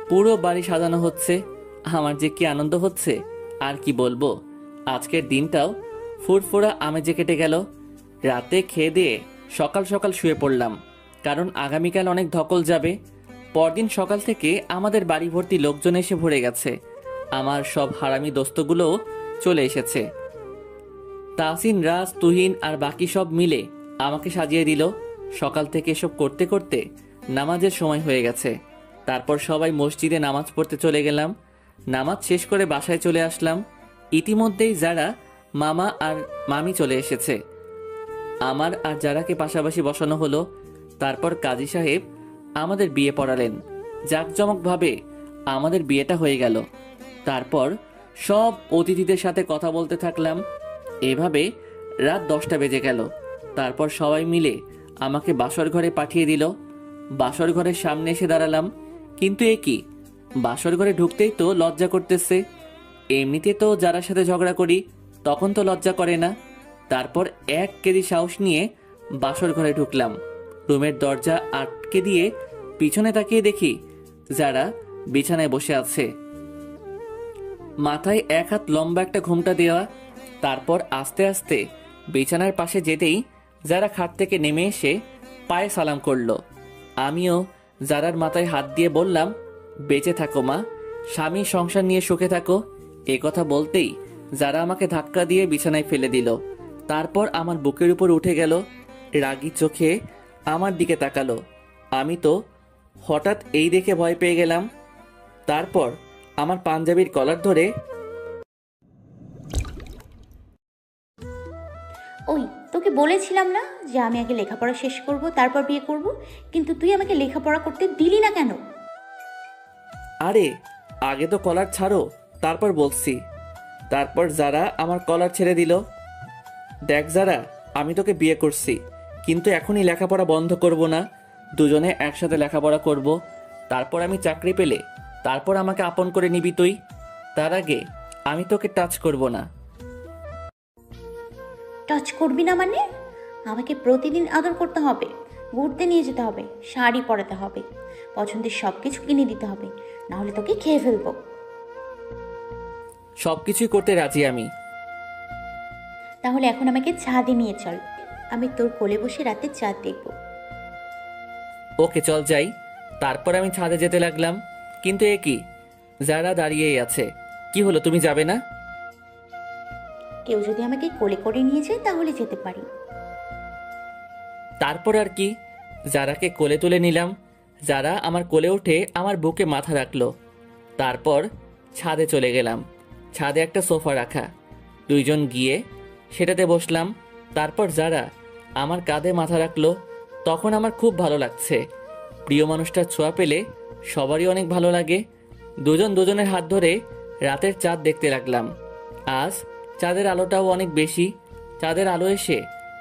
S1: পুরো বাড়ি সাজানো হচ্ছে। আমার যে কি আনন্দ হচ্ছে আর কি বলবো। আজকের দিনটাও ফুরফুরা আমেজে কেটে গেল। রাতে খেয়ে দিয়ে সকাল সকাল শুয়ে পড়লাম, কারণ আগামীকাল অনেক ধকল যাবে। পরদিন সকাল থেকে আমাদের বাড়ি ভর্তি লোকজন এসে ভরে গেছে। আমার সব হারামি দোস্তগুলোও চলে এসেছে। তাসিন, রাজ, তুহিন আর বাকি সব মিলে আমাকে সাজিয়ে দিল। সকাল থেকে এসব করতে করতে নামাজের সময় হয়ে গেছে। তারপর সবাই মসজিদে নামাজ পড়তে চলে গেলাম। নামাজ শেষ করে বাসায় চলে আসলাম। ইতিমধ্যেই যারা, মামা আর মামি চলে এসেছে। আমার আর যারাকে পাশাপাশি বসানো হলো। তারপর কাজী সাহেব আমাদের বিয়ে পড়ালেন। জাঁকজমকভাবে আমাদের বিয়েটা হয়ে গেল। তারপর সব অতিথিদের সাথে কথা বলতে থাকলাম। এভাবে রাত 10টা বেজে গেল। তারপর সবাই মিলে আমাকে বাসর ঘরে পাঠিয়ে দিল। বাসর ঘরের সামনে এসে দাঁড়ালাম, কিন্তু এ কি, বাসর ঘরে ঢুকতেই তো লজ্জা করতেছে। এমনিতে তো যারা সাথে ঝগড়া করি তখন তো লজ্জা করে না। তারপর 1 কেজি সাহস নিয়ে বাসর ঘরে ঢুকলাম। রুমের দরজা আটকে দিয়ে পিছনে তাকিয়ে দেখি যারা বিছানায় বসে আছে, মাথায় 1 হাত লম্বা একটা ঘোমটা দেওয়া। তারপর আস্তে আস্তে বিছানার পাশে যেতেই যারা খাট থেকে নেমে এসে পায়ে সালাম করলো। আমিও যারার মাথায় হাত দিয়ে বললাম, বেঁচে থাকো মা, স্বামী সংসার নিয়ে সুখে থাকো। এ কথা বলতেই যারা আমাকে ধাক্কা দিয়ে বিছানায় ফেলে দিল। তারপর আমার বুকের উপর উঠে গেল, রাগী চোখে আমার দিকে তাকালো। আমি তো হঠাৎ এই দেখে ভয় পেয়ে গেলাম। তারপর আমার পাঞ্জাবির কলার ধরে,
S4: ওই তোকে বলেছিলাম না যে আমি আগে লেখাপড়া শেষ করব, তারপর বিয়ে করব, কিন্তু তুই আমাকে লেখাপড়া করতে দিলি না কেন?
S1: আরে আগে তো কলার ছাড়ো, তারপর বলছি। তারপর যারা আমার কলার ছেড়ে দিল। দেখ যারা, আমি তোকে বিয়ে করছি, কিন্তু এখনই লেখাপড়া বন্ধ করব না। দুজনে একসাথে লেখাপড়া করব। তারপর আমি চাকরি পেলে তারপর আমাকে আপন করে নিবি তুই। তার আগে আমি তোকে টাচ করব না।
S4: টাচ করবি না মানে? আমাকে প্রতিদিন আদর করতে হবে, ঘুরতে নিয়ে যেতে হবে, শাড়ি পরাতে হবে, পছন্দের সব কিছু কিনে দিতে হবে, নাহলে তোকে খেয়ে ফেলবো।
S1: সব কিছুই করতে রাজি আমি।
S4: তাহলে এখন আমাকে ছাদে নিয়ে চল, আমি তোর কোলে বসে রাতে চাঁদ দেখব।
S1: ওকে চল যাই। তারপর আমি ছাদে যেতে লাগলাম, কিন্তু এ কি, যারা দাঁড়িয়েই আছে। কি হলো, তুমি যাবে না?
S4: কেউ যদি আমাকে কোলে করে নিয়ে যায় তাহলে যেতে পারি।
S1: তারপর আর কি, যারাকে কোলে তুলে নিলাম। যারা আমার কোলে উঠে আমার বুকে মাথা রাখলো। তারপর ছাদে চলে গেলাম। ছাদে একটা সোফা রাখা, 2 জন গিয়ে সেটাতে বসলাম। তারপর যারা আমার কাঁধে মাথা রাখলো। তখন আমার খুব ভালো লাগছে। প্রিয় মানুষটার ছোঁয়া পেলে সবারই অনেক ভালো লাগে। 2 জন দুজনের হাত ধরে রাতের চাঁদ দেখতে লাগলাম। আজ চাঁদের আলোটাও অনেক বেশি। চাঁদের আলো এসে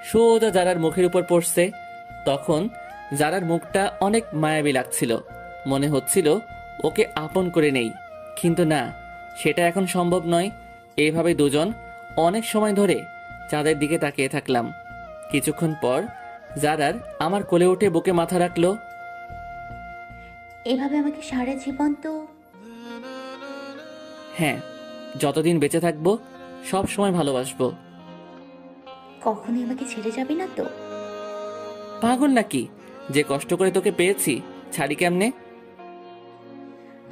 S1: সোজা যারার মুখের উপর পড়ছে। তখন যারার মুখটা অনেক মায়াবী লাগছিল, মনে হচ্ছিল ওকে আপন করে নেই, কিন্তু না, সেটা এখন সম্ভব নয়। এইভাবে দুজন অনেক সময় ধরে চাঁদের দিকে তাকিয়ে থাকলাম। কিছুক্ষণ পর যারার আমার কোলে উঠে বুকে মাথা রাখলো।
S4: এভাবে আমাকে সারা জীবন তো
S1: হ্যাঁ, যতদিন বেঁচে থাকবো সব সময় ভালোবাসবো।
S4: কখনোই আমাকে ছেড়ে যাবি না তো?
S1: পাগল নাকি? যে কষ্ট করে তোকে পেয়েছি, ছাড়ি কেমনে?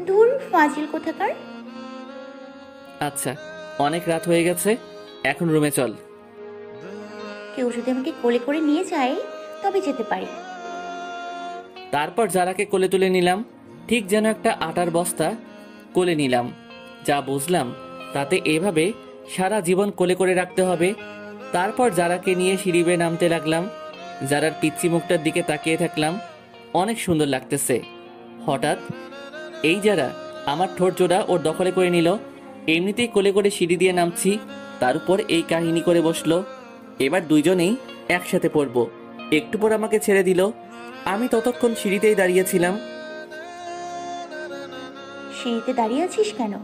S4: ধুর ফাজিল কোথাকার।
S1: আচ্ছা, অনেক রাত হয়ে গেছে, এখন রুমে চল।
S4: কেউ যদি আমাকে কোলে করে নিয়ে যায় তবে যেতে পারি।
S1: তারপর যারাকে কোলে তুলে নিলাম, ঠিক যেন একটা আটার বস্তা কোলে নিলাম। যা বুঝলাম তাতে এভাবে সারা জীবন কোলে করে রাখতে হবে। তারপর যারাকে নিয়ে সিঁড়ি বেয়ে নামতে লাগলাম। যারার পিচ্ছি মুখটার দিকে তাকিয়ে থাকলাম, অনেক সুন্দর লাগতেছে। হঠাৎ এই যারা আমার ঠোঁট জোড়া ওর দখলে করে নিল। এমনিতেই কোলে করে সিঁড়ি দিয়ে নামছি, তার উপর এই কাহিনী করে বসলো। এবার দুইজনেই একসাথে পড়বো। একটু পর আমাকে ছেড়ে দিল। আমি ততক্ষণ সিঁড়িতেই দাঁড়িয়েছিলাম।
S4: সিঁড়িতে দাঁড়িয়ে আছিস কেন?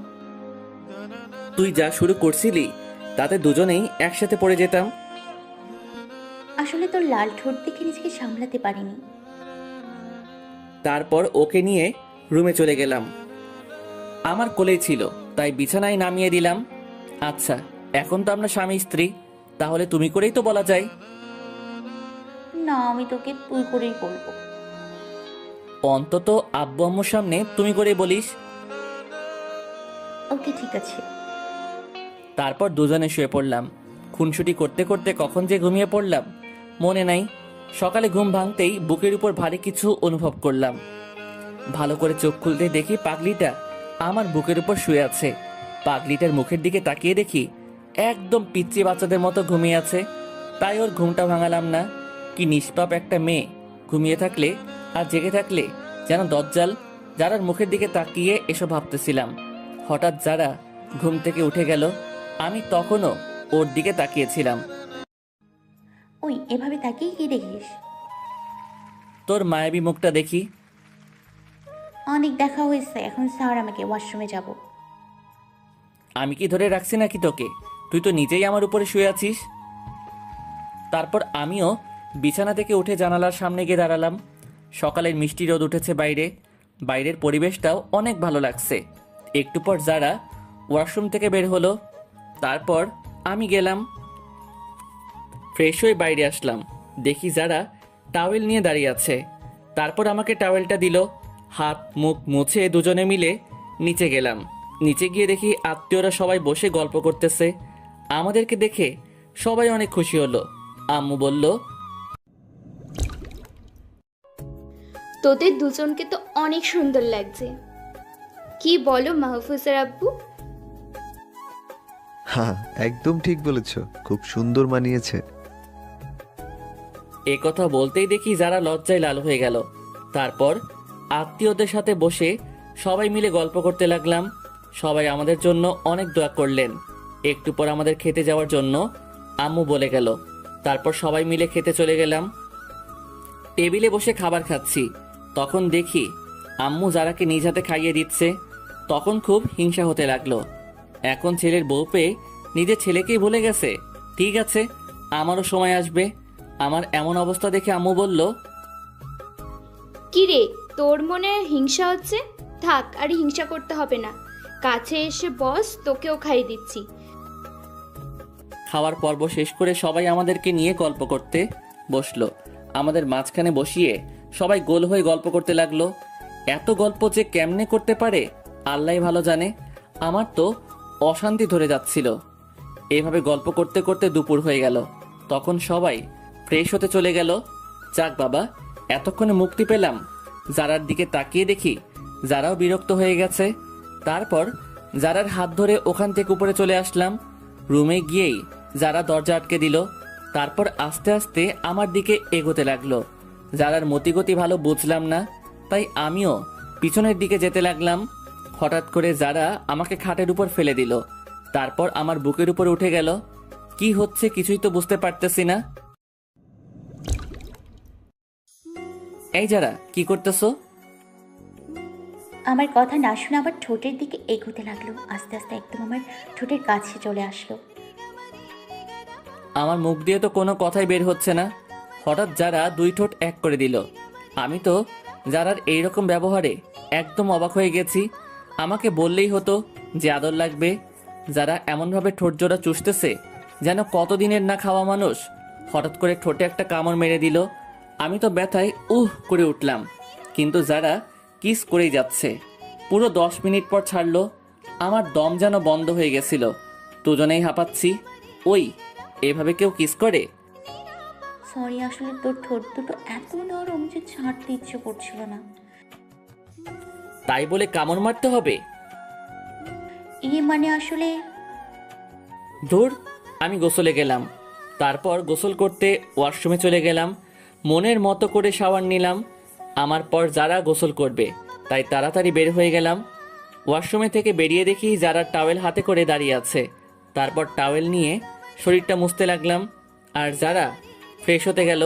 S1: তুই যা শুরু করছিলি তাতে দুজনেই একসাথে পড়ে যেতাম।
S4: আসলে তোর লাল ঠোঁট দেখে নিজেকে সামলাতে পারিনি।
S1: তারপর ওকে নিয়ে রুমে চলে গেলাম। আমার কোলেই ছিল, তাই বিছানায় নামিয়ে দিলাম। আচ্ছা, এখন তো আমরা স্বামী স্ত্রী, তাহলে তুমি করেই তো বলা যায়।
S4: না, আমি তোকে তুই করেই বলবো।
S1: অন্তত আব্বু আম্মুর সামনে তুমি করেই বলিস।
S4: ওকে, ঠিক আছে।
S1: তারপর দুজনে শুয়ে পড়লাম। খুনসুটি করতে করতে কখন যে ঘুমিয়ে পড়লাম মনে নাই। সকালে ঘুম ভাঙতেই বুকের উপর ভারী কিছু অনুভব করলাম। ভালো করে চোখ খুলতে দেখি পাগলিটা আমার বুকের উপর শুয়ে আছে। পাগলিটার মুখের দিকে তাকিয়ে দেখি একদম পিচ্চি বাচ্চাদের মতো ঘুমিয়ে আছে। তাই ওর ঘুমটা ভাঙালাম না। কি নিষ্পাপ একটা মেয়ে, ঘুমিয়ে থাকলে আর জেগে থাকলে যেন দজ্জাল। যারার মুখের দিকে তাকিয়ে এসব ভাবতেছিলাম। হঠাৎ যারা ঘুম থেকে উঠে গেল, আমি তখনও ওর দিকে তাকিয়েছিলাম।
S4: ওই এভাবে তাকিয়ে কি দেখিস?
S1: তোর মায়াবী মুখটা দেখি।
S4: অনেক দেখা হয়েছে, এখন স্যার আমাকে ওয়াশরুমে যাব।
S1: আমি কি ধরে রাখছি নাকি তোকে? তুই তো নিজেই আমার উপরে শুয়ে আছিস। তারপর আমিও বিছানা থেকে উঠে জানালার সামনে গিয়ে দাঁড়ালাম। সকালের মিষ্টি রোদ উঠেছে বাইরে, বাইরের পরিবেশটাও অনেক ভালো লাগছে। একটু পর যারা ওয়াশরুম থেকে বের হলো, তারপর আমি গেলাম। ফ্রেশ হয়ে বাইরে আসলাম, দেখি যারা টাওয়েল নিয়ে দাঁড়িয়ে আছে। তারপর আমাকে টাওয়েলটা দিল। হাত মুখ মুছে দুজনে মিলে নিচে গেলাম। নিচে গিয়ে দেখি আত্মীয়রা সবাই বসে গল্প করতেছে। আমাদেরকে দেখে সবাই অনেক খুশি হলো। আম্মু বলল,
S2: তোদের দুজনকে তো অনেক সুন্দর লাগছে। কি বলো মাহফুজের আব্বু?
S7: হ্যাঁ, একদম ঠিক বলেছ, খুব সুন্দর মানিয়েছে।
S1: এ কথা বলতেই দেখি যারা লজ্জায় লাল হয়ে গেল। তারপর আত্মীয়দের সাথে বসে সবাই মিলে গল্প করতে লাগলাম। সবাই আমাদের জন্য অনেক দোয়া করলেন। একটু পর আমাদের খেতে যাওয়ার জন্য আম্মু বলে গেল। তারপর সবাই মিলে খেতে চলে গেলাম। টেবিলে বসে খাবার খাচ্ছি, তখন দেখি আম্মু যারাকে নিজ হাতে খাইয়ে দিচ্ছে। তখন খুব হিংসা হতে লাগলো। এখন ছেলের বউ পেয়ে নিজের ছেলেকেই ভুলে গেছে। ঠিক আছে, আমারও সময় আসবে। আমার এমন অবস্থা দেখে আম্মু বলল,
S2: কি রে, তোর মনে হিংসা হচ্ছে? থাক, আর হিংসা করতে হবে না। কাছে এসে বস, তোকেও খাইয়ে দিচ্ছি।
S1: খাওয়ার পর্ব শেষ করে সবাই আমাদেরকে নিয়ে গল্প করতে বসলো। আমাদের মাঝখানে বসিয়ে সবাই গোল হয়ে গল্প করতে লাগলো। এত গল্প যে কেমনে করতে পারে আল্লাহই ভালো জানে। আমার তো অশান্তি ধরে যাচ্ছিল। এইভাবে গল্প করতে করতে দুপুর হয়ে গেল। তখন সবাই ফ্রেশ হতে চলে গেল। যাক বাবা, এতক্ষণে মুক্তি পেলাম। যারার দিকে তাকিয়ে দেখি যারাও বিরক্ত হয়ে গেছে। তারপর যারার হাত ধরে ওখান থেকে উপরে চলে আসলাম। রুমে গিয়েই যারা দরজা আটকে দিল। তারপর আস্তে আস্তে আমার দিকে এগোতে লাগলো। যারার মতিগতি ভালো বুঝলাম না, তাই আমিও পিছনের দিকে যেতে লাগলাম। হঠাৎ করে যারা আমাকে খাটের উপর ফেলে দিল। তারপর আমার বুকের উপর উঠে গেল। কি হচ্ছে কিছুই তো বুঝতে পারতেছি না। এই যারা কি করতেছো?
S4: আমার কথা না শুনে আবার ঠোঁটের দিকে এগোতে লাগলো, আস্তে আস্তে একদম আমার ঠোঁটের কাছে চলে আসলো।
S1: আমার মুখ দিয়ে তো কোনো কথাই বের হচ্ছে না। হঠাৎ যারা দুই ঠোঁট এক করে দিল। আমি তো যারার এইরকম ব্যবহারে একদম অবাক হয়ে গেছি। আমাকে বললেই হতো যে আদর লাগবে। যারা এমনভাবে ঠোঁট জোড়া চুষতেছে যেন কতদিনের না খাওয়া মানুষ। হঠাৎ করে ঠোঁটে একটা কামড় মেরে দিল। আমি তো ব্যথায় করে উঠলাম, কিন্তু যারা কিস করেই যাচ্ছে। পুরো 10 মিনিট পর ছাড়লো। আমার দম যেন বন্ধ হয়ে গেছিল। দুজনেই হাঁপাচ্ছি। ওই এভাবে কেউ কিস করে?
S4: সরি, আসলে তোর ঠোঁট দুটো এত নরম যে ছাড়তে ইচ্ছে করছিল না।
S1: তাই বলে কামড় মারতে হবে?
S4: মানে আসলে
S1: ধুর, আমি গোসলে গেলাম। তারপর গোসল করতে ওয়াশরুমে চলে গেলাম। মনের মতো করে শাওয়ার নিলাম। আমার পর যারা গোসল করবে, তাই তাড়াতাড়ি বের হয়ে গেলাম। ওয়াশরুমে থেকে বেরিয়ে দেখি যারা টাওয়েল হাতে করে দাঁড়িয়ে আছে। তারপর টাওয়েল নিয়ে শরীরটা মুছতে লাগলাম। আর যারা ফ্রেশ হতে গেল।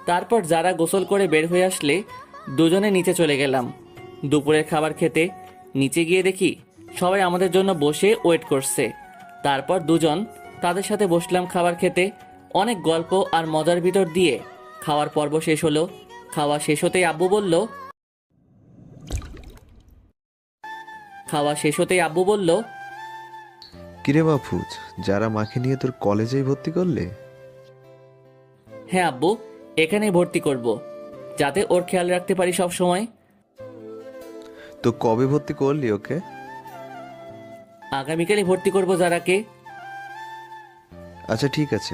S1: তারপর যারা গোসল করে বের হয়ে আসলে দুজনে নিচে চলে গেলাম দুপুরের খাবার খেতে। নিচে গিয়ে দেখি সবাই আমাদের জন্য বসে ওয়েট করছে। তারপর দুজন তাদের সাথে বসলাম খাবার খেতে। অনেক গল্প আর মজার ভিতর দিয়ে খাওয়ার পর্ব শেষ হলো। খাওয়া শেষ হতেই আব্বু বলল,
S7: কিরে মাহফুজ, যারা মাকে নিয়ে তোর কলেজেই ভর্তি করলে?
S1: হ্যাঁ আব্বু, এখানেই ভর্তি করব, যাতে ওর খেয়াল রাখতে পারি সব সময়।
S7: তো কবে ভর্তি করলি ওকে?
S1: আগামীকালই ভর্তি করব যারাকে।
S7: আচ্ছা ঠিক আছে।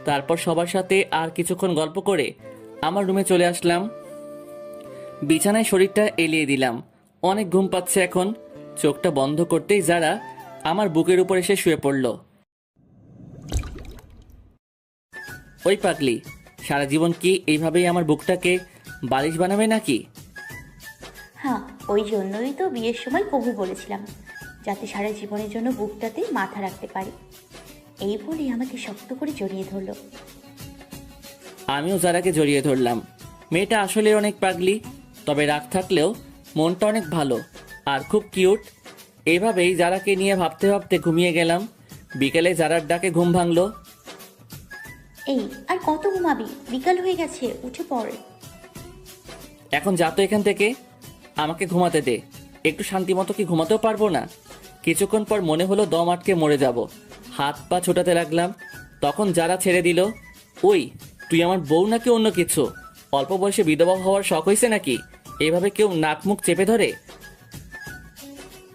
S1: তারপর সবার সাথে আর কিছুক্ষণ গল্প করে আমার রুমে চলে আসলাম। বিছানায় শরীরটা এলিয়ে দিলাম। অনেক ঘুম পাচ্ছে এখন। চোখটা বন্ধ করতেই যারা আমার বুকের উপর এসে শুয়ে পড়ল। ওই পাগলি, সারা জীবন কি এইভাবেই আমার বুকটাকে বালিশ বানাবে নাকি?
S4: হ্যাঁ, ওই জন্যই তো বিয়ের সময় কবু বলেছিলাম, যাতে সারা জীবনের জন্য বুকটাতে মাথা রাখতে পারি। এই বলে আমাকে শক্ত করে জড়িয়ে ধরলো।
S1: আমিও যারাকে জড়িয়ে ধরলাম। মেয়েটা আসলে অনেক পাগলি, তবে রাগ থাকলেও মনটা অনেক ভালো আর খুব কিউট। এইভাবেই যারাকে নিয়ে ভাবতে ভাবতে ঘুমিয়ে গেলাম। বিকেলে যারার ডাকে ঘুম ভাঙলো।
S4: এই আর কত ঘুমাবি? বিকাল হয়ে গেছে, উঠে পড়।
S1: এখন যা তো এখান থেকে, আমাকে ঘুমাতে দে। একটু শান্তি মতো কি ঘুমাতেও পারবো না? কিছুক্ষণ পর মনে হলো দম আটকে মরে যাব। হাত পা ছোটাতে লাগলাম। তখন যারা ছেড়ে দিল। ওই, তুই আমার বউ নাকি অন্য কিছু? অল্প বয়সে বিধবা হওয়ার শখ হয়েছে নাকি? এভাবে কেউ নাক মুখ চেপে ধরে?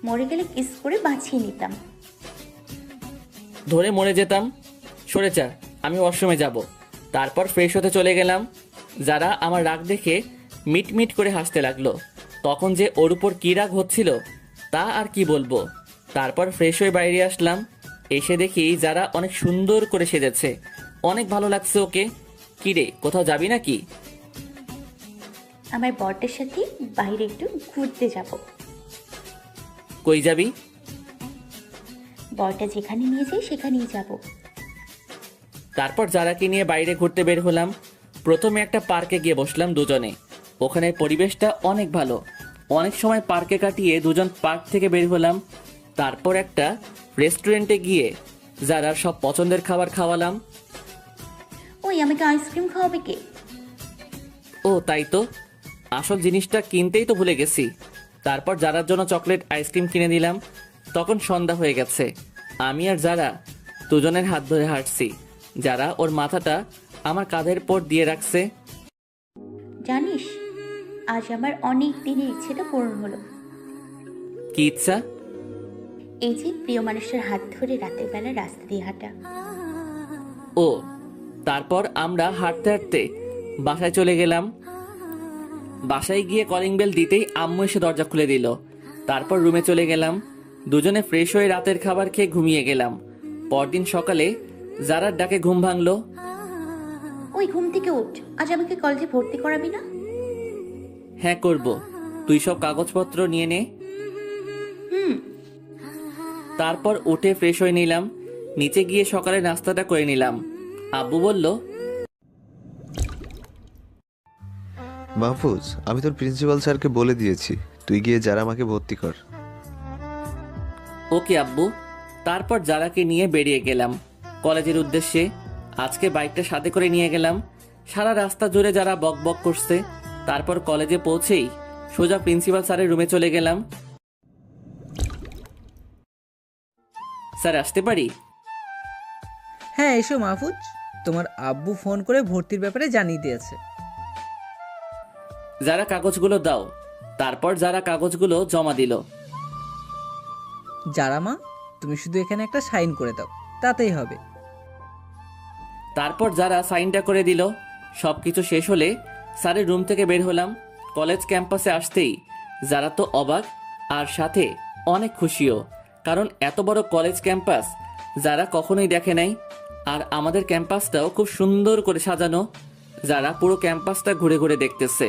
S4: মরে গেলে কিস করে বাঁচিয়ে নিতাম।
S1: ধরে মরে যেতাম। সরে যা, আমি ওয়াশরুমে যাব। তারপর ফ্রেশ হতে চলে গেলাম। যারা আমার রাগ দেখে মিটমিট করে হাসতে লাগলো। তখন যে ওর উপর কী রাগ হচ্ছিল তা আর কি বলবো। তারপর ফ্রেশ হয়ে বাইরে আসলাম। এসে দেখি যারা অনেক সুন্দর করে সেজেছে। অনেক ভালো লাগছে ওকে। কিরে, কোথাও যাবি নাকি?
S4: আমার বরটার সাথে বাইরে একটু ঘুরতে যাব।
S1: কই যাবি?
S4: বরটা যেখানে নিয়ে যায় সেখানেই যাব।
S1: তারপর যারাকে নিয়ে বাইরে ঘুরতে বের হলাম। প্রথমে একটা পার্কে গিয়ে বসলাম দুজনে। ওখানের পরিবেশটা অনেক ভালো। অনেক সময় পার্কে কাটিয়ে দুজন পার্ক থেকে বের হলাম। তারপর একটা রেস্টুরেন্টে গিয়ে যারার সব পছন্দের খাবার খাওয়ালাম।
S4: ওই, আমাকে আইসক্রিম খাওয়াবে কে?
S1: ও তাই তো, আসল জিনিসটা কিনতেই তো ভুলে গেছি। তারপর যারার জন্য চকলেট আইসক্রিম কিনে দিলাম। তখন সন্ধ্যা হয়ে গেছে। আমি আর যারা দুজনের হাত ধরে হাঁটছি। যারা ওর মাথাটা আমার কাঁধের পর দিয়ে রাখছে।
S4: জানিস, আজ আমার অনেক দিনের ইচ্ছেটা পূরণ হলো।
S1: কি ইচ্ছা?
S4: এই যে প্রিয় মানুষের হাত ধরে রাতের বেলা রাস্তা দিয়ে হাঁটা।
S1: ও, তারপর আমরা হাঁটতে হাঁটতে বাসায় চলে গেলাম। বাসায় গিয়ে কলিং বেল দিতেই আম্মু এসে দরজা খুলে দিল। তারপর রুমে চলে গেলাম। দুজনে ফ্রেশ হয়ে রাতের খাবার খেয়ে ঘুমিয়ে গেলাম। পরদিন সকালে যারার ডাকে ঘুম ভাঙলো।
S4: ওই, ঘুম থেকে উঠ, আজ আমাকে কলেজে ভর্তি করাবি না?
S1: হ্যাঁ করব, তুই সব কাগজপত্র নিয়ে নে। তারপর উঠে ফ্রেশ হয়ে নিলাম। নিচে গিয়ে সকালে নাস্তাটা করে নিলাম। আব্বু বলল,
S7: মাহফুজ, আমি তোর প্রিন্সিপাল স্যারকে বলে দিয়েছি, তুই গিয়ে যারা আমাকে ভর্তি কর।
S1: ওকে আব্বু। তারপর যারাকে নিয়ে বেরিয়ে গেলাম কলেজের উদ্দেশ্যে। আজকে বাইকটা সাথে করে নিয়ে গেলাম। সারা রাস্তা জুড়ে যারা বক বক করছে। তারপর কলেজে পৌঁছেই সোজা প্রিন্সিপাল স্যারের রুমে চলে গেলাম। স্যার আসতে পারি?
S11: হ্যাঁ এসো মাহফুজ, তোমার আব্বু ফোন করে ভর্তির ব্যাপারে জানিয়ে দিয়েছে।
S1: যারা কাগজগুলো দাও। তারপর যারা কাগজগুলো জমা দিল।
S11: যারা মা, তুমি শুধু এখানে একটা সাইন করে দাও, তাতেই হবে।
S1: তারপর যারা সাইনটা করে দিল। সব কিছু শেষ হলে স্যারের রুম থেকে বের হলাম। কলেজ ক্যাম্পাসে আসতেই যারা তো অবাক, আর সাথে অনেক খুশিও, কারণ এত বড় কলেজ ক্যাম্পাস যারা কখনোই দেখে নাই। আর আমাদের ক্যাম্পাসটাও খুব সুন্দর করে সাজানো। যারা পুরো ক্যাম্পাসটা ঘুরে ঘুরে দেখতেছে,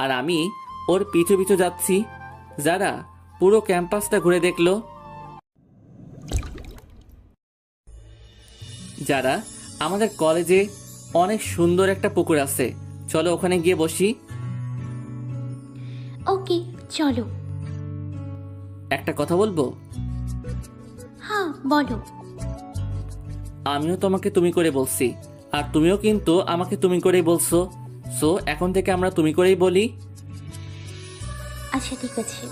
S1: আর আমি ওর পিছু পিছু যাচ্ছি। যারা পুরো ক্যাম্পাসটা ঘুরে দেখলো। যারা আমাদের কলেজে অনেক সুন্দর একটা পুকুর আছে, চলো ওখানে গিয়ে বসি।
S4: ওকে চলো।
S1: একটা কথা বলবো?
S4: হ্যাঁ বলো।
S1: আমিও তোমাকে তুমি করে বলছি, আর তুমিও কিন্তু আমাকে তুমি করেই বলছো। সো এখন থেকে আমরা তুমি করেই বলি।
S4: আচ্ছা ঠিক আছে।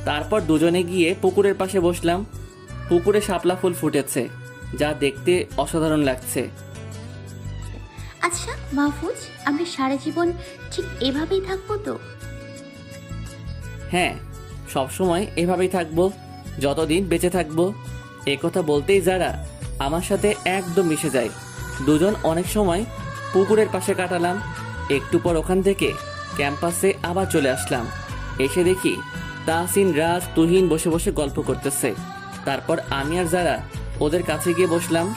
S1: তারপর দুজনে গিয়ে পুকুরের পাশে বসলাম। পুকুরে শাপলা ফুল ফুটেছে, যা দেখতে অসাধারণ লাগছে।
S4: আচ্ছা মাহফুজ, আমরা সারা জীবন ঠিক এভাবেই থাকবো তো?
S1: হ্যাঁ, সবসময় এভাবেই থাকবো, যতদিন বেঁচে থাকবো। এ কথা বলতেই যারা আমার সাথে একদম মিশে যায়। দুজন অনেক সময় পুকুরের পাশে কাটালাম। একটু পর ওখান থেকে ক্যাম্পাসে আবার চলে আসলাম। এসে দেখি তাহসিন, রাজ, তুহিন বসে বসে গল্প করতেছে। তারপর আমি আর যারা ওদের কাছে গিয়ে বসলাম।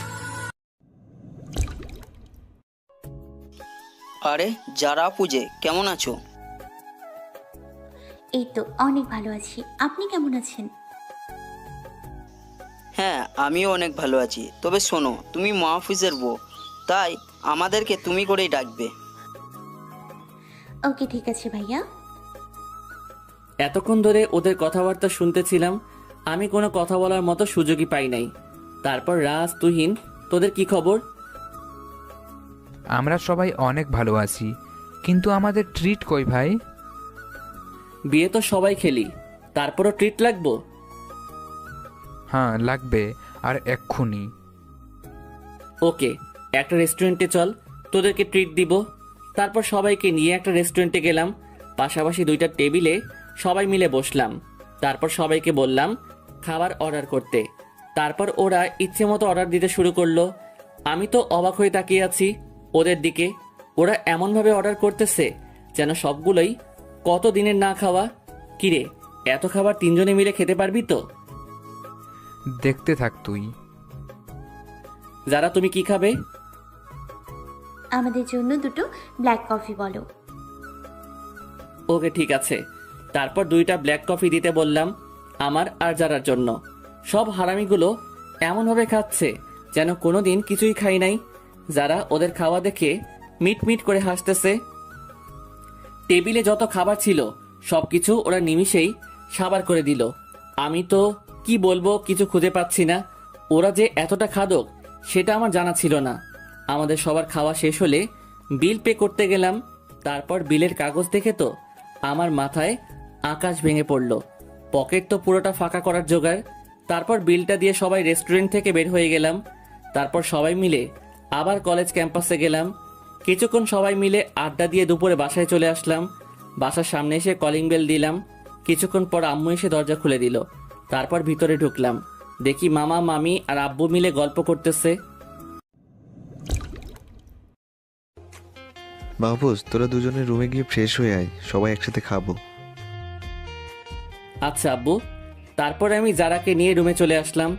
S9: আরে যারা পূজে, কেমন আছো?
S4: এই তো অনেক ভালো আছি, আপনি কেমন আছেন?
S9: হ্যাঁ আমিও অনেক ভালো আছি। তবে শোনো, তুমি মাহফুজের বউ, তাই আমাদেরকে তুমি করেই ডাকবে।
S4: ওকে ঠিক আছে ভাইয়া।
S1: এতক্ষণ ধরে ওদের কথাবার্তা শুনতেছিলাম, আমি কোনো কথা বলার মতো সুযোগই পাই নাই। তারপর রাজ, তুহিন, তোদের কি খবর?
S10: আমরা সবাই অনেক ভালো আছি, কিন্তু আমাদের ট্রিট কই ভাই?
S1: বিয়ে তো সবাই খেলি, তারপরও ট্রিট লাগবো?
S10: হ্যাঁ লাগবে, আর এক্ষুনি।
S1: ওকে, একটা রেস্টুরেন্টে চল, তোদেরকে ট্রিট দিব। তারপর সবাইকে নিয়ে একটা রেস্টুরেন্টে গেলাম। পাশাপাশি দুইটা টেবিলে সবাই মিলে বসলাম। তারপর সবাইকে বললাম খাবার অর্ডার করতে। তারপর ওরা ইচ্ছে মতো অর্ডার দিতে শুরু করলো। আমি তো অবাক হয়ে তাকিয়ে আছি ওদের দিকে। ওরা এমনভাবে অর্ডার করতেছে যেন সবগুলোই কত দিনের না খাওয়া। কিরে, এত খাবার তিনজনে মিলে খেতে পারবি তো?
S10: দেখতে থাক তুই।
S1: যারা তুমি কি খাবে?
S4: আমাদের জন্য দুটো ব্ল্যাক কফি বলো।
S1: ওকে ঠিক আছে। তারপর দুইটা ব্ল্যাক কফি দিতে বললাম আমার আর যারার জন্য। সব হারামিগুলো এমনভাবে খাচ্ছে যেন কোনোদিন কিছুই খাই নাই। যারা ওদের খাওয়া দেখে মিট মিট করে হাসতেছে। টেবিলে যত খাবার ছিল সবকিছু ওরা নিমিষেই সাবার করে দিল। আমি তো কি বলবো কিছু খুঁজে পাচ্ছি না। ওরা যে এতটা খাদক সেটা আমার জানা ছিল না। আমাদের সবার খাওয়া শেষ হলে বিল পে করতে গেলাম। তারপর বিলের কাগজ দেখে তো আমার মাথায় আকাশ ভেঙে পড়ল। পকেট তো পুরোটা ফাঁকা করার জোগাড়। তারপর বিলটা দিয়ে সবাই রেস্টুরেন্ট থেকে বের হয়ে গেলাম। তারপর সবাই মিলে আবার কলেজ ক্যাম্পাসে গেলাম। কিছুক্ষণ সবাই মিলে আড্ডা দিয়ে দুপুরে বাসায় চলে আসলাম। বাসার সামনে এসে কলিং বেল দিলাম। কিছুক্ষণ পর আম্মু এসে দরজা খুলে দিল। তারপর ভিতরে ঢুকলাম, দেখি মামা, মামি আর আব্বু মিলে গল্প করতেছে।
S7: মাহফুজ, তোরা দুজনে রুমে গিয়ে ফ্রেশ হয়ে আয়, সবাই একসাথে খাবো।
S1: আচ্ছা আব্বু। তারপরে আমি যারাকে নিয়ে রুমে চলে আসলাম।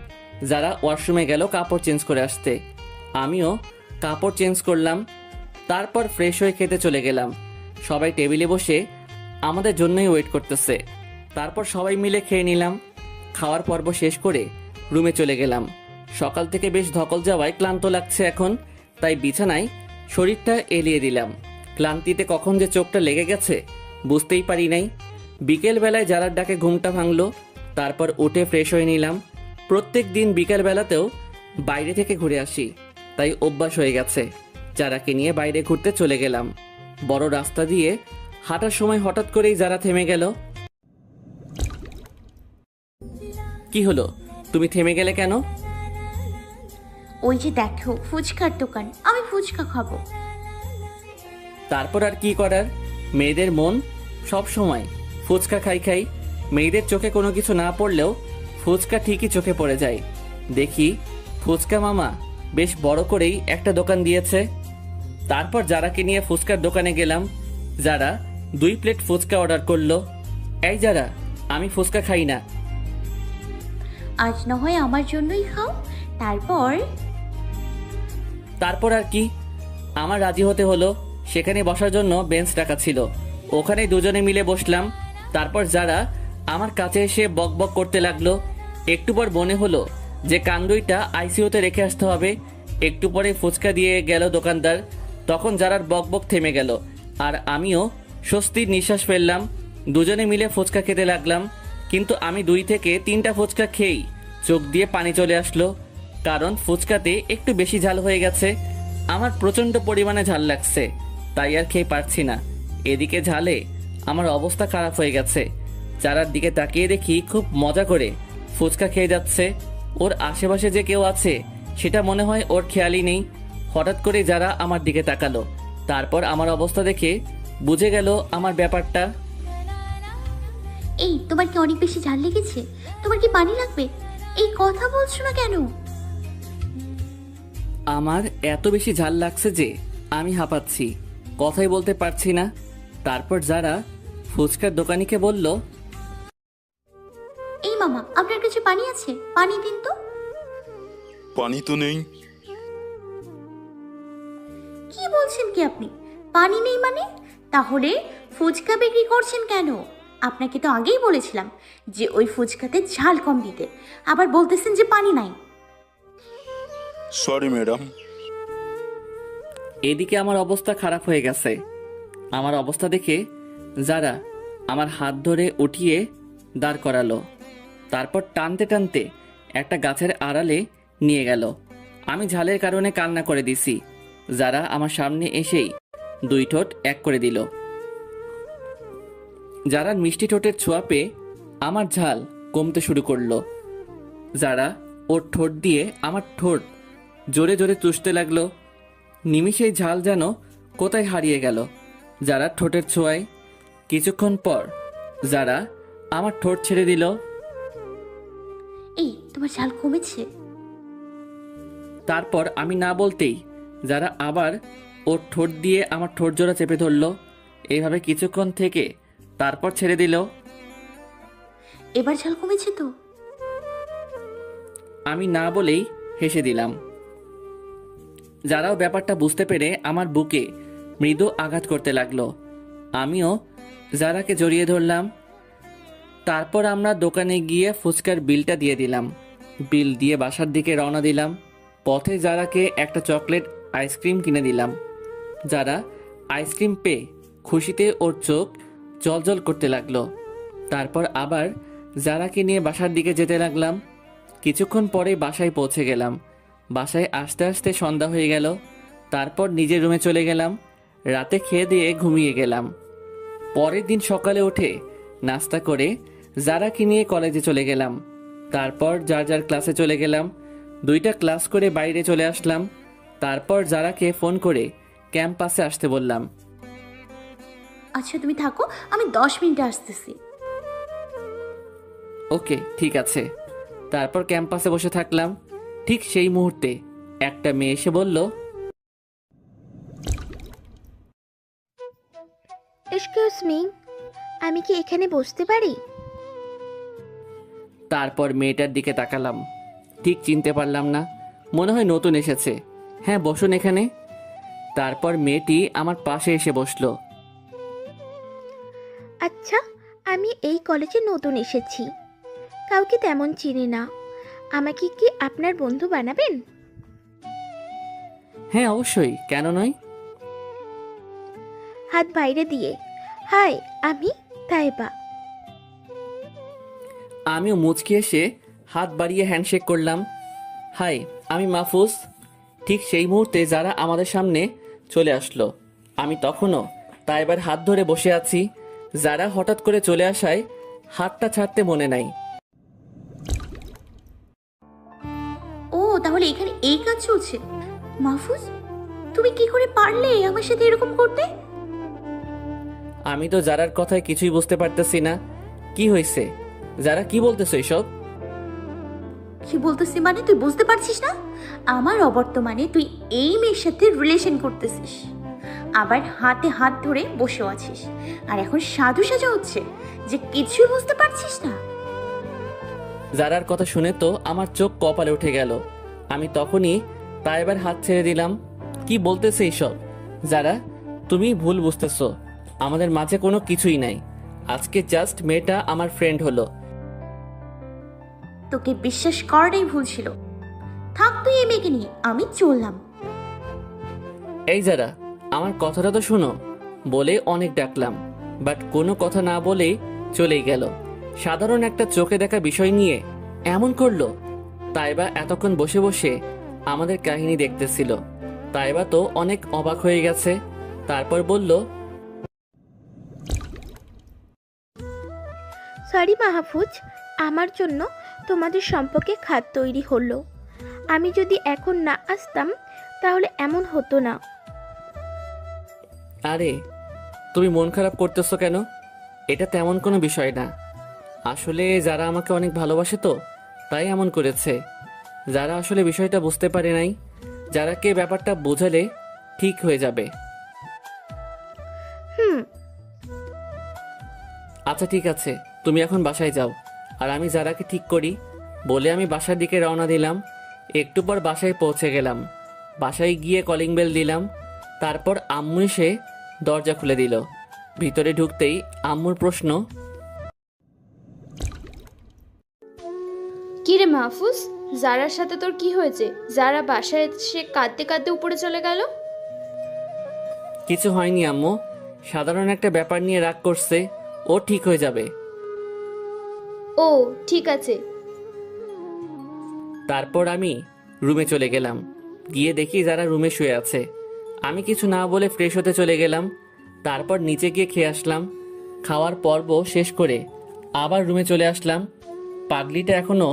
S1: যারা ওয়াশরুমে গেল কাপড় চেঞ্জ করে আসতে। আমিও কাপড় চেঞ্জ করলাম। তারপর ফ্রেশ হয়ে খেতে চলে গেলাম। সবাই টেবিলে বসে আমাদের জন্যই ওয়েট করতেছে। তারপর সবাই মিলে খেয়ে নিলাম। খাওয়ার পর্ব শেষ করে রুমে চলে গেলাম। সকাল থেকে বেশ ধকল যাওয়ায় ক্লান্ত লাগছে এখন, তাই বিছানায় শরীরটা এলিয়ে দিলাম। ক্লান্তিতে কখন যে চোখটা লেগে গেছে বুঝতেই পারি নাই। বিকেলবেলায় যারার ডাকে ঘুমটা ভাঙলো, তারপর উঠে ফ্রেশ হয়ে নিলাম। প্রত্যেক দিন বিকেলবেলাতেও বাইরে থেকে ঘুরে আসি, তাই অভ্যাস হয়ে গেছে। যারাকে নিয়ে বাইরে ঘুরতে চলে গেলাম। বড় রাস্তা দিয়ে হাঁটার সময় হঠাৎ করেই যারা থেমে গেল। কি হলো, তুমি থেমে গেলে কেন?
S4: ওই যে দেখো ফুচকার দোকান, আমি ফুচকা খাবো।
S1: তারপর আর কি করার, মেয়েদের মন সব সময় ফুচকা খাই খাই। মেয়েদের চোখে কোনো কিছু না পড়লেও ফুচকা ঠিকই চোখে পড়ে যায়। দেখি ফুচকা মামা বেশ বড় করেই একটা দোকান দিয়েছে। তারপর যারাকে নিয়ে ফুচকার দোকানে গেলাম। যারা 2 প্লেট ফুচকা অর্ডার করলো। এই যারা, আমি ফুচকা খাই না।
S4: আজ না হয় আমার জন্যই খাও,
S1: তারপর আর কি, আমার রাজি হতে হলো। সেখানে বসার জন্য বেঞ্চ রাখা ছিল, ওখানে দুজনে মিলে বসলাম। তারপর যারা আমার কাছে এসে বক বক করতে লাগলো। একটু পর মনে হলো যে কান্দুইটা আইসিইউতে রেখে আসতে হবে। একটু পরে ফুচকা দিয়ে গেল দোকানদার। তখন যারার বক বক থেমে গেল, আর আমিও স্বস্তির নিঃশ্বাস ফেললাম। দুজনে মিলে ফুচকা খেতে লাগলাম। কিন্তু আমি 2 থেকে 3টা ফুচকা খেয়েই চোখ দিয়ে পানি চলে আসলো, কারণ ফুচকাতে একটু বেশি ঝাল হয়ে গেছে। আমার প্রচণ্ড পরিমাণে ঝাল লাগছে, তাই আর খেয়ে পারছি না। এদিকে ঝালে আমার অবস্থা খারাপ হয়ে গেছে। যারার দিকে তাকিয়ে দেখি খুব মজা করে ফুচকা খেয়ে যাচ্ছে। ওর আশেপাশে যে কেউ আছে সেটা মনে হয় ওর খেয়ালই নেই। হঠাৎ করে যারা আমার দিকে তাকালো, তারপর আমার অবস্থা দেখে বুঝে গেল আমার ব্যাপারটা।
S4: এই তোমার কি অনেক বেশি ঝাল লেগেছে? তোমার কি পানি লাগবে? এই কথা বলছো না কেন?
S1: আমার এত বেশি ঝাল লাগছে যে আমি হাঁপাচ্ছি, কথাই বলতে পারছি না। তারপর যারা ফুচকার দোকানিকে বলল,
S4: এই মামা, আপনার কাছে পানি আছে? পানি দিন তো।
S6: পানি তো নেই।
S4: কি বলছেন কি আপনি? পানি নেই মানে? তাহলে ফুচকা বিক্রি করছেন কেন? আপনাকে তো আগেই বলেছিলাম যে ওই ফুচকাতে ঝাল কম দিতে, আবার বলতেছেন যে পানি নাই।
S6: Sorry madam.
S1: এদিকে আমার অবস্থা খারাপ হয়ে গেছে। আমার অবস্থা দেখে যারা আমার হাত ধরে উঠিয়ে দাঁড় করালো। তারপর টানতে টানতে একটা গাছের আড়ালে নিয়ে গেল। আমি ঝালের কারণে কান্না করে দিছি। যারা আমার সামনে এসেই 2 ঠোঁট এক করে দিল। যারা মিষ্টি ঠোঁটের ছোঁয়া পেয়ে আমার ঝাল কমতে শুরু করলো। যারা ওর ঠোঁট দিয়ে আমার ঠোঁট জোরে জোরে চুষতে লাগলো। নিমিষেই ঝাল যেন কোথায় হারিয়ে গেল যারা ঠোঁটের ছোঁয়ায়। কিছুক্ষণ পর যারা আমার ঠোঁট ছেড়ে দিল।
S4: এই তোমার ঝাল কমেছে?
S1: তারপর আমি না বলতেই যারা আবার ওর ঠোঁট দিয়ে আমার ঠোঁট জোড়া চেপে ধরলো। এইভাবে কিছুক্ষণ থেকে তারপর ছেড়ে দিল।
S4: এবার ঝাল কমেছে তো?
S1: আমি না বলেই হেসে দিলাম। যারাও ব্যাপারটা বুঝতে পেরে আমার বুকে মৃদু আঘাত করতে লাগলো। আমিও যারাকে জড়িয়ে ধরলাম। তারপর আমরা দোকানে গিয়ে ফুচকার বিলটা দিয়ে দিলাম। বিল দিয়ে বাসার দিকে রওনা দিলাম। পথে যারাকে একটা চকলেট আইসক্রিম কিনে দিলাম। যারা আইসক্রিম পেয়ে খুশিতে ওর চোখ জলজল করতে লাগলো। তারপর আবার যারাকে নিয়ে বাসার দিকে যেতে লাগলাম। কিছুক্ষণ পরে বাসায় পৌঁছে গেলাম। বাসায় আসতে আসতে সন্ধ্যা হয়ে গেল। তারপর নিজের রুমে চলে গেলাম। রাতে খেয়ে দিয়ে ঘুমিয়ে গেলাম। পরের দিন সকালে উঠে নাস্তা করে যারাকে নিয়ে কলেজে চলে গেলাম। তারপর যার যার ক্লাসে চলে গেলাম। 2টা ক্লাস করে বাইরে চলে আসলাম। তারপর যারাকে ফোন করে ক্যাম্পাসে আসতে বললাম।
S4: আচ্ছা তুমি থাকো, আমি 10 মিনিটে আসতেছি।
S1: ওকে, ঠিক আছে। তারপর ক্যাম্পাসে বসে থাকলাম। ঠিক সেই মুহূর্তে একটা মেয়ে এসে বলল,
S2: এক্সকিউজ মি, আমি কি এখানে বসতে পারি?
S1: তারপর মেয়েটার দিকে তাকালাম। ঠিক চিনতে পারলাম না, মনে হয় নতুন এসেছে। হ্যাঁ, বসুন এখানে। তারপর মেয়েটি আমার পাশে এসে বসলো।
S2: আচ্ছা, আমি এই কলেজে নতুন এসেছি, কাউকে তেমন চিনি না, আমাকে কি আপনার বন্ধু বানাবেন?
S1: হ্যাঁ অবশ্যই, কেন নয়।
S2: হাত বাইরে দিয়ে। হাই, আমি তাইবা।
S1: আমিও মুচকি এসে হাত বাড়িয়ে হ্যান্ডশেক করলাম। হাই, আমি মাহফুজ। ঠিক সেই মুহূর্তে যারা আমাদের সামনে চলে আসলো। আমি তখনও তাইবার হাত ধরে বসে আছি। যারা হঠাৎ করে চলে আসায় হাতটা ছাড়তে মনে নাই।
S4: ও তাহলে এখানে এই কাজ চলছে। মাহফুজ, তুমি কি করে পারলে আমার সাথে এরকম করতে?
S1: আমি তো যারার কথায় কিছুই বুঝতে পারতেছি না। কি হয়েছে যারা, কি বলতেছো এসব?
S4: কি বলতেছি মানে তুই বুঝতে পারছিস না? আমার অবর্তমানে তুই এই মেয়ের সাথে রিলেশন করতেছিস, আবার হাতে হাত ধরে বসেও আছিস, আর এখন সাধু সাজা হচ্ছে যে কিছুই বুঝতে পারছিস না।
S1: যারার কথা শুনে তো আমার চোখ কপালে উঠে গেল। আমি তখনই তাইবার হাত ছেড়ে দিলাম। কি বলতেছে এইসব? যারা, তুমি ভুল বুঝতেছো। আমাদের মাঝে কোনো কিছুই নাই। আজকে জাস্ট মেয়েটা আমার ফ্রেন্ড হলো।
S4: তোকে বিশ্বাস করাটাই ভুল ছিল। থাক তুই এই মেয়েকে নিয়ে, আমি চললাম।
S1: এই যারা, আমার কথাটা তো শোনো। বলে অনেক ডাকলাম, বাট কোনো কথা না বলেই চলেই গেল। সাধারণ একটা চোখে দেখা বিষয় নিয়ে এমন করলো। তাইবা এতক্ষণ বসে বসে আমাদের কাহিনী দেখতেছিল। তাইবা তো অনেক অবাক হয়ে গেছে। তারপর বলল,
S2: সরি মাহফুজ, আমার জন্য তোমাদের সম্পর্কে খাত তৈরি হলো। আমি যদি এখন না আসতাম তাহলে এমন হতো না।
S1: আরে তুমি মন খারাপ করতেছো কেন? এটা তেমন কোনো বিষয় না। আসলে যারা আমাকে অনেক ভালোবাসে তো তাই এমন করেছে। যারা আসলে বিষয়টা বুঝতে পারে নাই। যারাকে ব্যাপারটা বোঝালে ঠিক হয়ে যাবে। আচ্ছা ঠিক আছে, তুমি এখন বাসায় যাও, আর আমি যারাকে ঠিক করি। বলে আমি বাসার দিকে রওনা দিলাম। একটু পর বাসায় পৌঁছে গেলাম। বাসায় গিয়ে কলিং বেল দিলাম। তারপর আম্মু এসে দরজা খুলে দিল। ভিতরে ঢুকতেই আম্মুর প্রশ্ন,
S12: কি রে মাহফুজ, জারার সাথে তোর কি হয়েছে? জারা বাসায় এসে কাঁদতে কাঁদতে উপরে চলে গেল।
S1: কিছু হয়নি আম্মু, সাধারণ একটা ব্যাপার নিয়ে রাগ করছে। ও ঠিক হয়ে যাবে।
S12: ও ঠিক আছে।
S1: তারপর আমি রুমে চলে গেলাম। গিয়ে দেখি যারা রুমে শুয়ে আছে। আমি কিছু না বলে ফ্রেশ হতে চলে গেলাম। তারপর নিচে গিয়ে খেয়ে আসলাম। খাওয়ার পর্ব শেষ করে আবার রুমে চলে আসলাম। পাগলিটা এখনও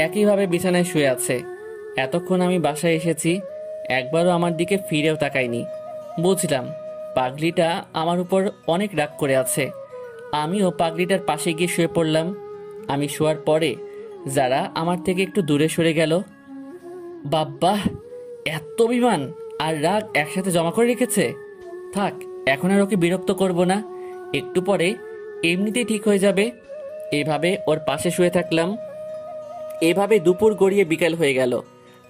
S1: একইভাবে বিছানায় শুয়ে আছে। এতক্ষণ আমি বাসায় এসেছি, একবারও আমার দিকে ফিরেও তাকায়নি। বুঝলাম পাগলিটা আমার উপর অনেক রাগ করে আছে। আমিও পাগলিটার পাশে গিয়ে শুয়ে পড়লাম। আমি শোয়ার পরে যারা আমার থেকে একটু দূরে সরে গেল। বাব্বা, এত অভিমান আর রাগ একসাথে জমা করে রেখেছে। থাক, এখন আর ওকে বিরক্ত করব না। একটু পরে এমনিতেই ঠিক হয়ে যাবে। এভাবে ওর পাশে শুয়ে থাকলাম। এভাবে দুপুর গড়িয়ে বিকেল হয়ে গেল।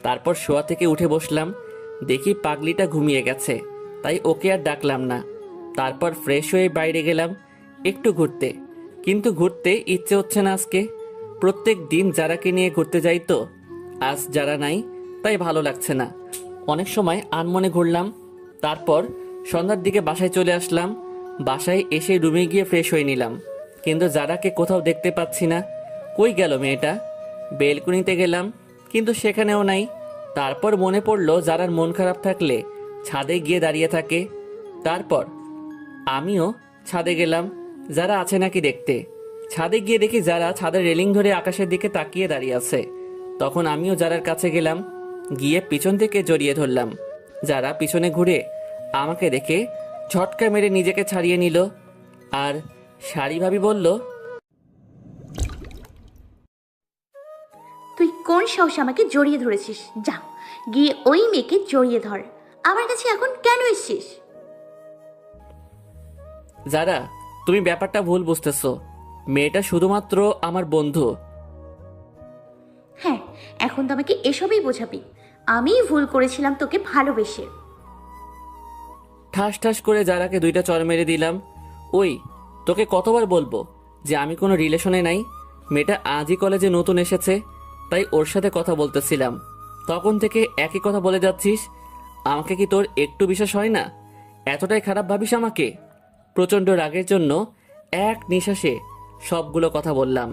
S1: তারপর শোয়া থেকে উঠে বসলাম। দেখি পাগলিটা ঘুমিয়ে গেছে, তাই ওকে আর ডাকলাম না। তারপর ফ্রেশ হয়ে বাইরে গেলাম একটু ঘুরতে। কিন্তু ঘুরতে ইচ্ছে হচ্ছে না আজকে। প্রত্যেক দিন যারাকে নিয়ে ঘুরতে যাই তো, আজ যারা নাই তাই ভালো লাগছে না। অনেক সময় আনমনে ঘুরলাম। তারপর সন্ধ্যার দিকে বাসায় চলে আসলাম। বাসায় এসে রুমে গিয়ে ফ্রেশ হয়ে নিলাম, কিন্তু যারাকে কোথাও দেখতে পাচ্ছি না। কই গেল মেয়েটা? বেলকুনিতে গেলাম, কিন্তু সেখানেও নাই। তারপর মনে পড়লো যারার মন খারাপ থাকলে ছাদে গিয়ে দাঁড়িয়ে থাকে। তারপর আমিও ছাদে গেলাম যারা আছে নাকি দেখতে। ছাদে গিয়ে দেখি যারা ছাদের রেলিং ধরে আকাশের দিকে তাকিয়ে দাঁড়িয়ে আছে। তখন আমিও যারার কাছে গেলাম, গিয়ে পিছন থেকে জড়িয়ে ধরলাম। যারা পিছনে ঘুরে আমাকে দেখে ঝটকা মেরে নিজেকে ছাড়িয়ে নিল। আর শাড়ি ভাবি বলল,
S4: তুই কোন সাহসে আমাকে জড়িয়ে ধরেছিস? যা গিয়ে ওই মেয়েকে জড়িয়ে ধর। আমার কাছে এখন কেন এসছিস?
S1: যারা, তুমি ব্যাপারটা ভুল বুঝতেছো। মেয়েটা শুধুমাত্র আমার বন্ধু।
S4: হ্যাঁ, এখন তো আমাকে এসবই বোঝাবি। আমিই ভুল করেছিলাম তোকে ভালোবেসে।
S1: ঠাস ঠাস করে যারাকে দুইটা চড় মেরে দিলাম। ওই, তোকে কতবার বলবো যে আমি কোনো রিলেশনে নাই? মেয়েটা আজই কলেজে নতুন এসেছে, তাই ওর সাথে কথা বলতেছিলাম। তখন থেকে একই কথা বলে যাচ্ছিস। আমাকে কি তোর একটু বিশ্বাস হয় না? এতটাই খারাপ ভাবিস আমাকে? প্রচণ্ড রাগের জন্য এক নিঃশ্বাসে সবগুলো কথা বললাম।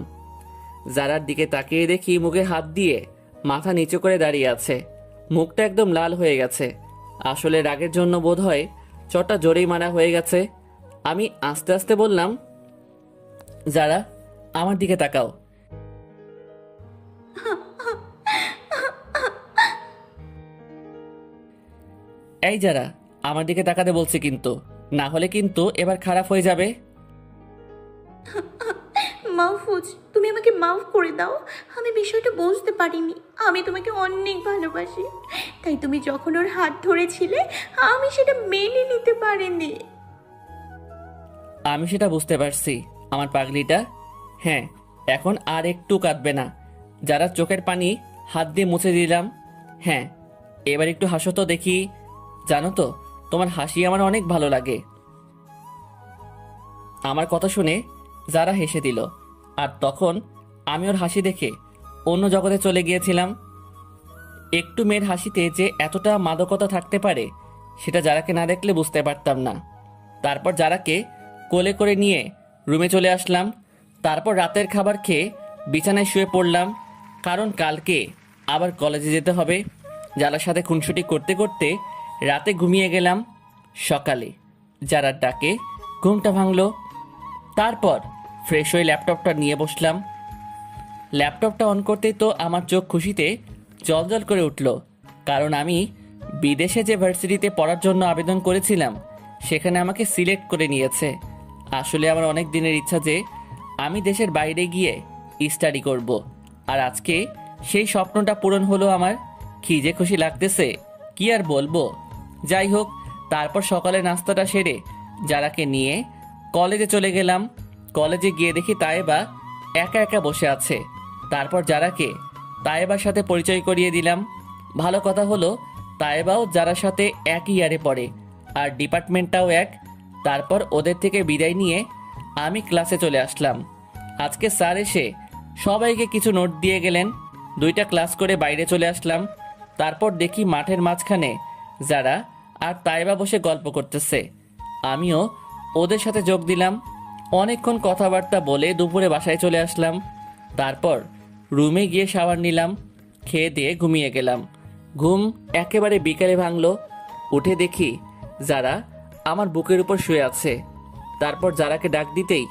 S1: যারার দিকে তাকিয়ে দেখি মুখে হাত দিয়ে মাথা নিচু করে দাঁড়িয়ে আছে, মুখটা একদম লাল হয়ে গেছে। আসলে রাগের জন্য বোধহয় চটা জোরেই মারা হয়ে গেছে। আমি আস্তে আস্তে বললাম, যারা আমার দিকে তাকাও। এই যারা, আমার দিকে তাকাতে বলছি কিন্তু, না হলে কিন্তু এবার খারাপ হয়ে যাবে।
S4: মাহফুজ, তুমি আমাকে মাফ করে দাও। আমি বিষয়টা বুঝতে পারিনি। আমি তোমাকে অনেক ভালোবাসি, তাই তুমি যখন ওর হাত ধরেছিলে আমি সেটা মেনে নিতে পারিনি।
S1: আমি সেটা বুঝতে পারছি আমার পাগলিটা। হ্যাঁ, এখন আর একটু কাঁদবে না। যারা চোখের পানি হাত দিয়ে মুছে দিলাম। হ্যাঁ, এবার একটু হাসো তো দেখি। জানো তো, তোমার হাসি আমার অনেক ভালো লাগে। আমার কথা শুনে যারা হেসে দিল, আর তখন আমি ওর হাসি দেখে অন্য জগতে চলে গিয়েছিলাম। একটু মেয়ের হাসিতে যে এতটা মাদকতা থাকতে পারে সেটা যারাকে না দেখলে বুঝতে পারতাম না। তারপর যারাকে কোলে করে নিয়ে রুমে চলে আসলাম। তারপর রাতের খাবার খেয়ে বিছানায় শুয়ে পড়লাম, কারণ কালকে আবার কলেজে যেতে হবে। যারার সাথে খুনসুটি করতে করতে রাতে ঘুমিয়ে গেলাম। সকালে যারার ডাকে ঘুমটা ভাঙলো। তারপর ফ্রেশ হয়ে ল্যাপটপটা নিয়ে বসলাম। ল্যাপটপটা অন করতেই তো আমার চোখ খুশিতে জলজল করে উঠল, কারণ আমি বিদেশে যে ভার্সিটিতে পড়ার জন্য আবেদন করেছিলাম সেখানে আমাকে সিলেক্ট করে নিয়েছে। আসলে আমার অনেক দিনের ইচ্ছা যে আমি দেশের বাইরে গিয়ে স্টাডি করব, আর আজকে সেই স্বপ্নটা পূরণ হলো আমার। কি যে খুশি লাগতেছে, কি আর বলবো। যাই হোক, তারপর সকালে নাস্তাটা সেরে যারাকে নিয়ে কলেজে চলে গেলাম। কলেজে গিয়ে দেখি তায়েবা একা একা বসে আছে। তারপর যারাকে তায়েবার সাথে পরিচয় করিয়ে দিলাম। ভালো কথা হলো তায়েবাও যারার সাথে একই ইয়ারে পড়ে, আর ডিপার্টমেন্টটাও এক। তারপর ওদের থেকে বিদায় নিয়ে আমি ক্লাসে চলে আসলাম। আজকে স্যার এসে সবাইকে কিছু নোট দিয়ে গেলেন। 2টা ক্লাস করে বাইরে চলে আসলাম। তারপর দেখি মাঠের মাঝখানে যারা আর তায়েবা বসে গল্প করতেছে। আমিও ওদের সাথে যোগ দিলাম। অনেকক্ষণ কথাবার্তা বলে দুপুরে বাসায় চলে আসলাম। তারপর রুমে গিয়ে শাওয়ার নিলাম, খেয়ে দিয়ে ঘুমিয়ে গেলাম। ঘুম একেবারে বিকালে ভাঙলো। উঠে দেখি যারা আমার বুকের উপর শুয়ে আছে। তারপর যারাকে ডাক দিতেই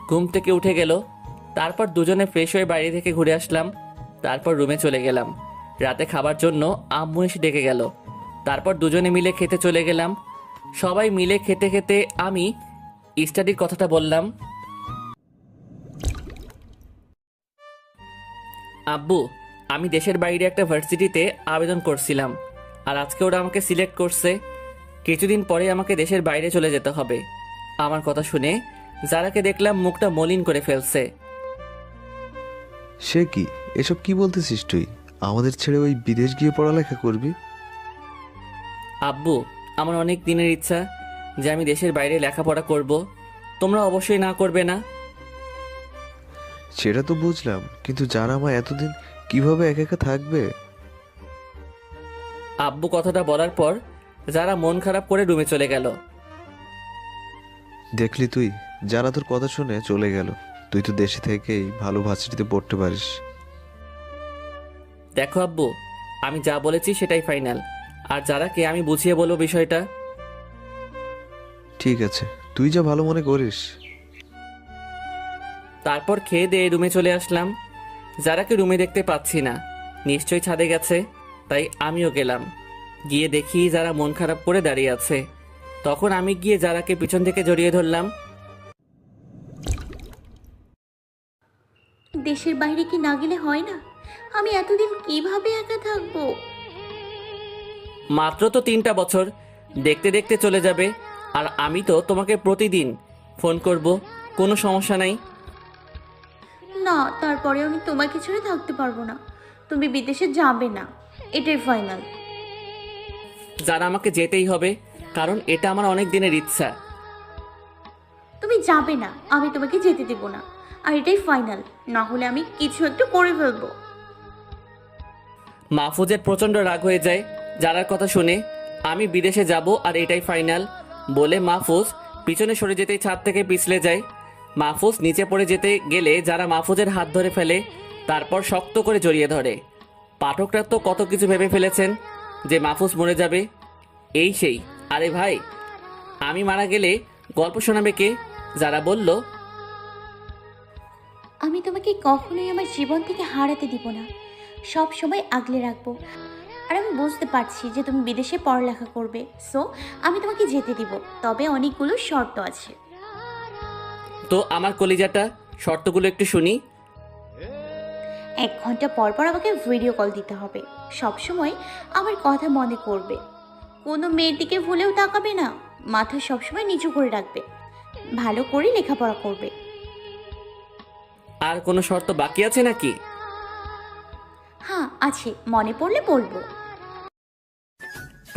S1: ঘুম থেকে উঠে গেল। তারপর দুজনে ফ্রেশ হয়ে বাইরে থেকে ঘুরে আসলাম। তারপর রুমে চলে গেলাম। রাতে খাবার জন্য আম্মু এসে ডেকে গেল। তারপর দুজনে মিলে খেতে চলে গেলাম। সবাই মিলে খেতে খেতে আমি স্টাডির কথাটা বললাম। আব্বু, আমি দেশের বাইরে একটা ভার্সিটিতে আবেদন করছিলাম, আর আজকে ওরা আমাকে সিলেক্ট করছে। কিছুদিন পরে আমাকে দেশের বাইরে চলে যেতে হবে। আমার কথা শুনে যারাকে দেখলাম মুখটা মলিন করে ফেলছে।
S7: সে কি, এসব কি বলতেছিস তুই? আমাদের ছেড়ে ওই বিদেশ গিয়ে পড়ালেখা করবি?
S1: আব্বু, আমার অনেক দিনের ইচ্ছা যে আমি দেশের বাইরে লেখাপড়া করব। তোমরা অবশ্যই না করবে না?
S7: সেটা তো বুঝলাম, কিন্তু যারা মা এতদিন কিভাবে একা একা থাকবে?
S1: আব্বু কথাটা বলার পর যারা মন খারাপ করে রুমে চলে গেল।
S7: দেখলি তুই, যারা তোর কথা শুনে চলে গেল। তুই তো দেশে থেকেই ভালো ভার্সিটিতে পড়তে পারিস।
S1: দেখো আব্বু, আমি যা বলেছি সেটাই ফাইনাল, আর যারাকে আমি বুঝিয়ে বলবো বিষয়টা।
S7: ঠিক আছে, তুই যা ভালো মনে করিস।
S1: তারপর খেয়ে দিয়ে রুমে চলে আসলাম। যারাকে রুমে দেখতে পাচ্ছি না, নিশ্চয়ই ছাদে গেছে, তাই আমিও গেলাম। গিয়ে দেখি যারা মন খারাপ করে দাঁড়িয়ে আছে। তখন আমি গিয়ে যারাকে পিছন থেকে জড়িয়ে ধরলাম।
S4: দেশের বাইরে কি না গেলে হয় না? আমি এতদিন কিভাবে একা থাকবো?
S1: মাত্র তো 3টা বছর, দেখতে দেখতে চলে যাবে। আর আমি তো তোমাকে প্রতিদিন ফোন করব, কোনো সমস্যা নাই।
S4: না, তারপরে আমি তোমাকে ছেড়ে থাকতে পারবো না। তুমি বিদেশে যাবে না, এটাই ফাইনাল।
S1: যারা আমাকে যেতেই হবে, কারণ এটা আমার অনেক দিনের ইচ্ছা।
S4: তুমি যাবে না, আমি তোমাকে যেতে দেব না, আর এটাই ফাইনাল। না হলে আমি কিছু একটা করে ফেলবো।
S1: মাহফুজের প্রচণ্ড রাগ হয়ে যায় যারার কথা শুনে। আমি বিদেশে যাব আর এটাই ফাইনাল বলে মাহফুজ পিছনে সরে যেতেই ছাদ থেকে পিছলে যায়। মাহফুজ নিচে পড়ে যেতে গেলে যারা মাহফুজের হাত ধরে ফেলে, তারপর শক্ত করে জড়িয়ে ধরে। পাঠকরা তো কত কিছু ভেবে ফেলেছেন যে মাহফুজ মরে যাবে, এই সেই। আরে ভাই, আমি মারা গেলে গল্প শোনাবে কে? যারা বলল,
S4: আমি তোমাকে কখনোই আমার জীবন থেকে হারাতে দিব না, সব সময় আগলে রাখবো। আর আমি বুঝতে পারছি যে তুমি বিদেশে পড়ালেখা করবে, সো আমি তোমাকে যেতে দিব, তবে অনেকগুলো শর্ত আছে।
S1: তো আমার কলিজাটা, শর্তগুলো একটু শুনি।
S4: 1 ঘন্টা পর পর আমাকে ভিডিও কল দিতে হবে, সব সময় আমার কথা মনে করবে, কোনো মেয়ের দিকে ভুলেও তাকাবে না, মাথা সবসময় নিচু করে রাখবে, ভালো করে লেখাপড়া করবে।
S1: আর কোনো শর্ত বাকি আছে নাকি?
S4: হ্যাঁ আছে, মনে পড়লে বলবো।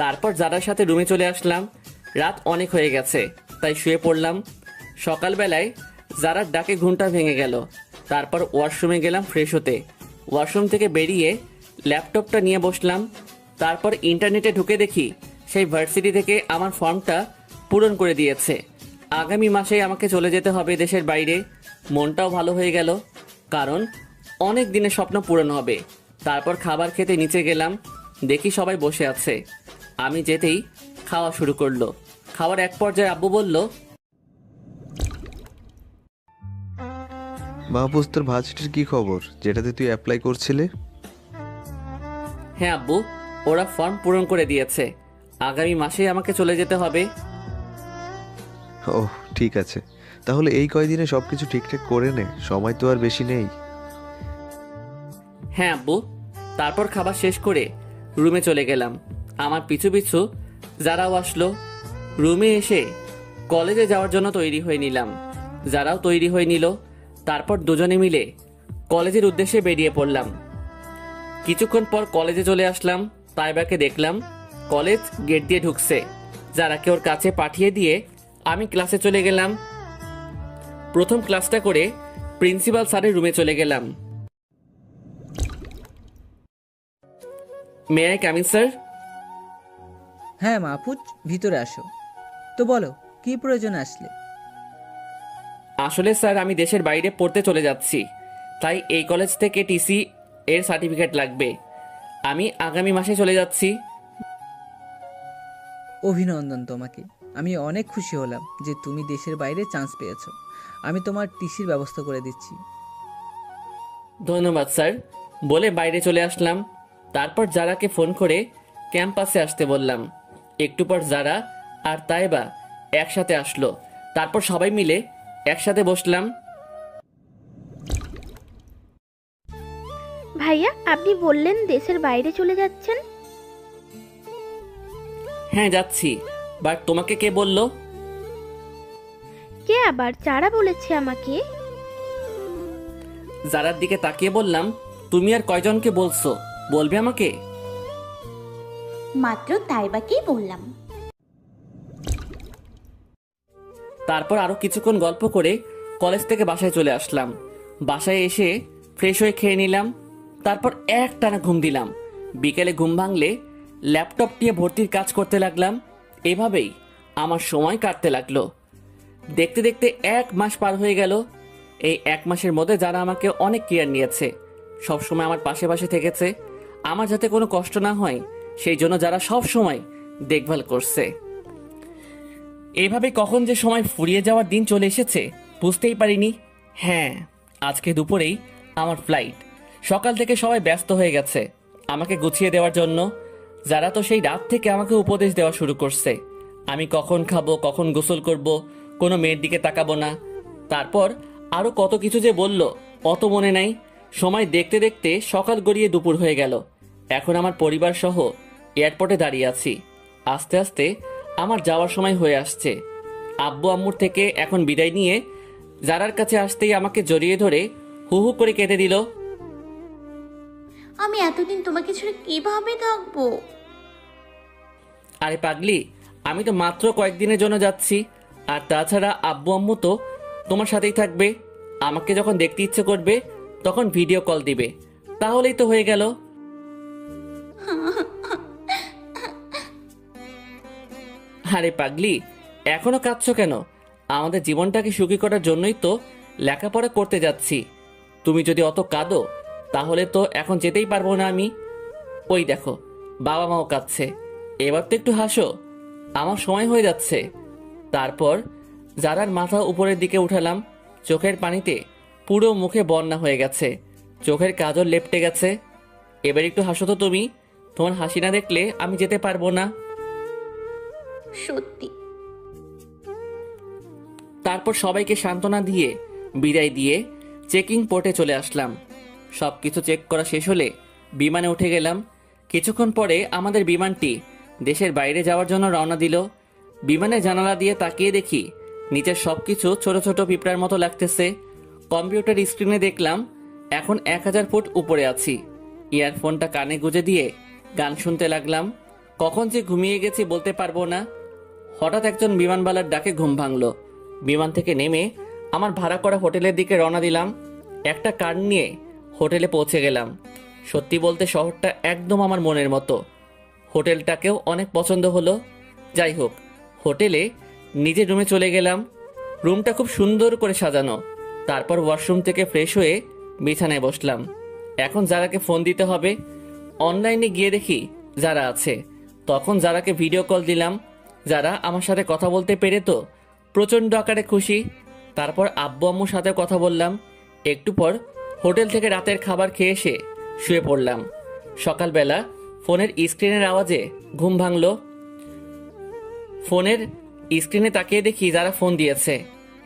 S1: তারপর যারার সাথে রুমে চলে আসলাম। রাত অনেক হয়ে গেছে, তাই শুয়ে পড়লাম। সকালবেলায় যারার ডাকে ঘুমটা ভেঙে গেল। তারপর ওয়াশরুমে গেলাম ফ্রেশ হতে। ওয়াশরুম থেকে বেরিয়ে ল্যাপটপটা নিয়ে বসলাম। তারপর ইন্টারনেটে ঢুকে দেখি সেই ভার্সিটি থেকে আমার ফর্মটা পূরণ করে দিয়েছে। আগামী মাসেই আমাকে চলে যেতে হবে দেশের বাইরে। মনটাও ভালো হয়ে গেল, কারণ অনেক দিনের স্বপ্ন পূরণ হবে। তারপর খাবার খেতে নিচে গেলাম, দেখি সবাই বসে আছে। আমি যেতেই খাওয়া শুরু করলো। খাওয়ার এক পর্যায়ে আব্বু বলল,
S7: মাহফুজ, তোর ভার্সিটির কি খবর, যেটাতে তুই অ্যাপ্লাই করছিলে?
S1: হ্যাঁ আব্বু, ওরা ফর্ম পূরণ করে দিয়েছে। আগামী মাসেই আমাকে চলে যেতে হবে।
S7: ওহ, ঠিক আছে, তাহলে এই কয়দিনে সব কিছু ঠিকঠাক করে নে, সময় তো আর বেশি নেই।
S1: হ্যাঁ আব্বু। তারপর খাবার শেষ করে রুমে চলে গেলাম। আমার পিছু পিছু যারাও আসলো। রুমে এসে কলেজে যাওয়ার জন্য তৈরি হয়ে নিলাম। যারাও তৈরি হয়ে নিল। তারপর দুজনে মিলে কলেজের উদ্দেশ্যে বেরিয়ে পড়লাম। কিছুক্ষণ পর কলেজে চলে আসলাম। তাইবাকে দেখলাম কলেজ গেট দিয়ে ঢুকছে। যারাকে ওর কাছে পাঠিয়ে দিয়ে আমি ক্লাসে চলে গেলাম। প্রথম ক্লাসটা করে প্রিন্সিপাল স্যারের রুমে চলে গেলাম। May I come in sir?
S11: হ্যাঁ মাহফুজ, ভিতরে আসো। তো বলো, কি প্রয়োজনে আসলে?
S1: আসলে স্যার, আমি দেশের বাইরে পড়তে চলে যাচ্ছি, তাই এই কলেজ থেকে টিসি এর সার্টিফিকেট লাগবে। আমি আগামী মাসে চলে যাচ্ছি।
S11: অভিনন্দন তোমাকে। আমি অনেক খুশি হলাম যে তুমি দেশের বাইরে চান্স পেয়েছো। আমি তোমার টিসির ব্যবস্থা করে দিচ্ছি।
S1: ধন্যবাদ স্যার, বলে বাইরে চলে আসলাম। তারপর যারাকে ফোন করে ক্যাম্পাসে আসতে বললাম। একটু পর যারা আর তাইবা একসাথে আসলো। তারপর সবাই মিলে একসাথে বসলাম।
S2: ভাইয়া, আপনি বললেন দেশের বাইরে চলে যাচ্ছেন?
S1: হ্যাঁ যাচ্ছি, বাট তোমাকে কে বলল?
S2: কে আবার? যারা বলেছে আমাকে।
S1: যারার দিকে তাকিয়ে বললাম, তুমি আর কয়জনকে বলছো? বলবে আমাকে?
S4: মাত্র তাইবাকেই বললাম।
S1: তারপর আরো কিছুক্ষণ গল্প করে কলেজ থেকে বাসায় চলে আসলাম। বাসায় এসে ফ্রেশ হয়ে খেয়ে নিলাম। তারপর একটানা ঘুম দিলাম। বিকেলে ঘুম ভাঙলে ল্যাপটপ নিয়ে ভর্তির কাজ করতে লাগলাম। এভাবেই আমার সময় কাটতে লাগলো। দেখতে দেখতে 1 মাস পার হয়ে গেল। এই 1 মাসের মধ্যে যারা আমাকে অনেক কেয়ার নিয়েছে, সবসময় আমার পাশে পাশে থেকেছে, আমার যাতে কোনো কষ্ট না হয় সেই জন্য যারা সব সময় দেখভাল করছে। এভাবে কখন যে সময় ফুরিয়ে যাওয়ার দিন চলে এসেছে বুঝতেই পারিনি। হ্যাঁ, আজকে দুপুরেই আমার ফ্লাইট। সকাল থেকে সবাই ব্যস্ত হয়ে গেছে আমাকে গুছিয়ে দেওয়ার জন্য। যারা তো সেই রাত থেকে আমাকে উপদেশ দেওয়া শুরু করছে, আমি কখন খাবো, কখন গোসল করব, কোনো মেয়ের দিকে তাকাবো না। তারপর আরো কত কিছু যে বলল অত মনে নাই। সময় দেখতে দেখতে সকাল গড়িয়ে দুপুর হয়ে গেল। এখন আমার পরিবার সহ এয়ারপোর্টে দাঁড়িয়ে আছি। আস্তে আস্তে আমার যাওয়ার সময় হয়ে আসছে। আব্বু আম্মুর থেকে এখন বিদায় নিয়ে যারার কাছে আসতেই আমাকে জড়িয়ে ধরে হু হু করে কেঁদে দিল।
S4: আমি এতদিন তোমাকে ছেড়ে কিভাবে থাকবো?
S1: আরে পাগলি, আমি তো মাত্র কয়েকদিনের জন্য যাচ্ছি। আর তাছাড়া আব্বু আম্মু তো তোমার সাথেই থাকবে। আমাকে যখন দেখতে ইচ্ছে করবে তখন ভিডিও কল দিবে, তাহলেই তো হয়ে গেল। আরে পাগলি, এখনো কাঁদছো কেন? আমাদের জীবনটাকে সুখী করার জন্যই তো লেখাপড়া করতে যাচ্ছি। তুমি যদি অত কাঁদো তাহলে তো এখন যেতেই পারবো না আমি। ওই দেখো, বাবা মাও কাঁদছে, এবার তো একটু হাসো, আমার সময় হয়ে যাচ্ছে। তারপর জারার মাথা উপরের দিকে উঠালাম, চোখের পানিতে পুরো মুখে বন্যা হয়ে গেছে, চোখের কাজল লেপটে গেছে। এবার একটু হাসো তো তুমি, তোমার হাসি না দেখলে আমি যেতে পারবো না।
S4: সত্যি।
S1: তারপর সবাইকে সান্ত্বনা দিয়ে বিদায় দিয়ে চেকিং পোর্টে চলে আসলাম। সব কিছু চেক করা শেষ হলে বিমানে উঠে গেলাম। কিছুক্ষণ পরে আমাদের বিমানটি দেশের বাইরে যাওয়ার জন্য রওনা দিল। বিমানের জানালা দিয়ে তাকিয়ে দেখি নিচের সব কিছু ছোট ছোট পিঁপড়ার মতো লাগতেছে। কম্পিউটার স্ক্রিনে দেখলাম এখন 1000 ফুট উপরে আছি। ইয়ারফোনটা কানে গুঁজে দিয়ে গান শুনতে লাগলাম। কখন যে ঘুমিয়ে গেছি বলতে পারবো না। হঠাৎ একজন বিমানবালার ডাকে ঘুম ভাঙলো। বিমান থেকে নেমে আমার ভাড়া করা হোটেলের দিকে রওনা দিলাম। একটা কার নিয়ে হোটেলে পৌঁছে গেলাম। সত্যি বলতে শহরটা একদম আমার মনের মতো। হোটেলটাকেও অনেক পছন্দ হলো। যাই হোক, হোটেলে নিজের রুমে চলে গেলাম। রুমটা খুব সুন্দর করে সাজানো। তারপর ওয়াশরুম থেকে ফ্রেশ হয়ে বিছানায় বসলাম। এখন যারাকে ফোন দিতে হবে। অনলাইনে গিয়ে দেখি যারা আছে। তখন যারাকে ভিডিও কল দিলাম। যারা আমার সাথে কথা বলতে পেরে তো প্রচণ্ড আকারে খুশি। তারপর আব্বু আম্মুর সাথে কথা বললাম। একটু পর হোটেল থেকে রাতের খাবার খেয়ে এসে শুয়ে পড়লাম। সকালবেলা ফোনের স্ক্রিনের আওয়াজে ঘুম ভাঙলো। ফোনের স্ক্রিনে তাকিয়ে দেখি যারা ফোন দিয়েছে।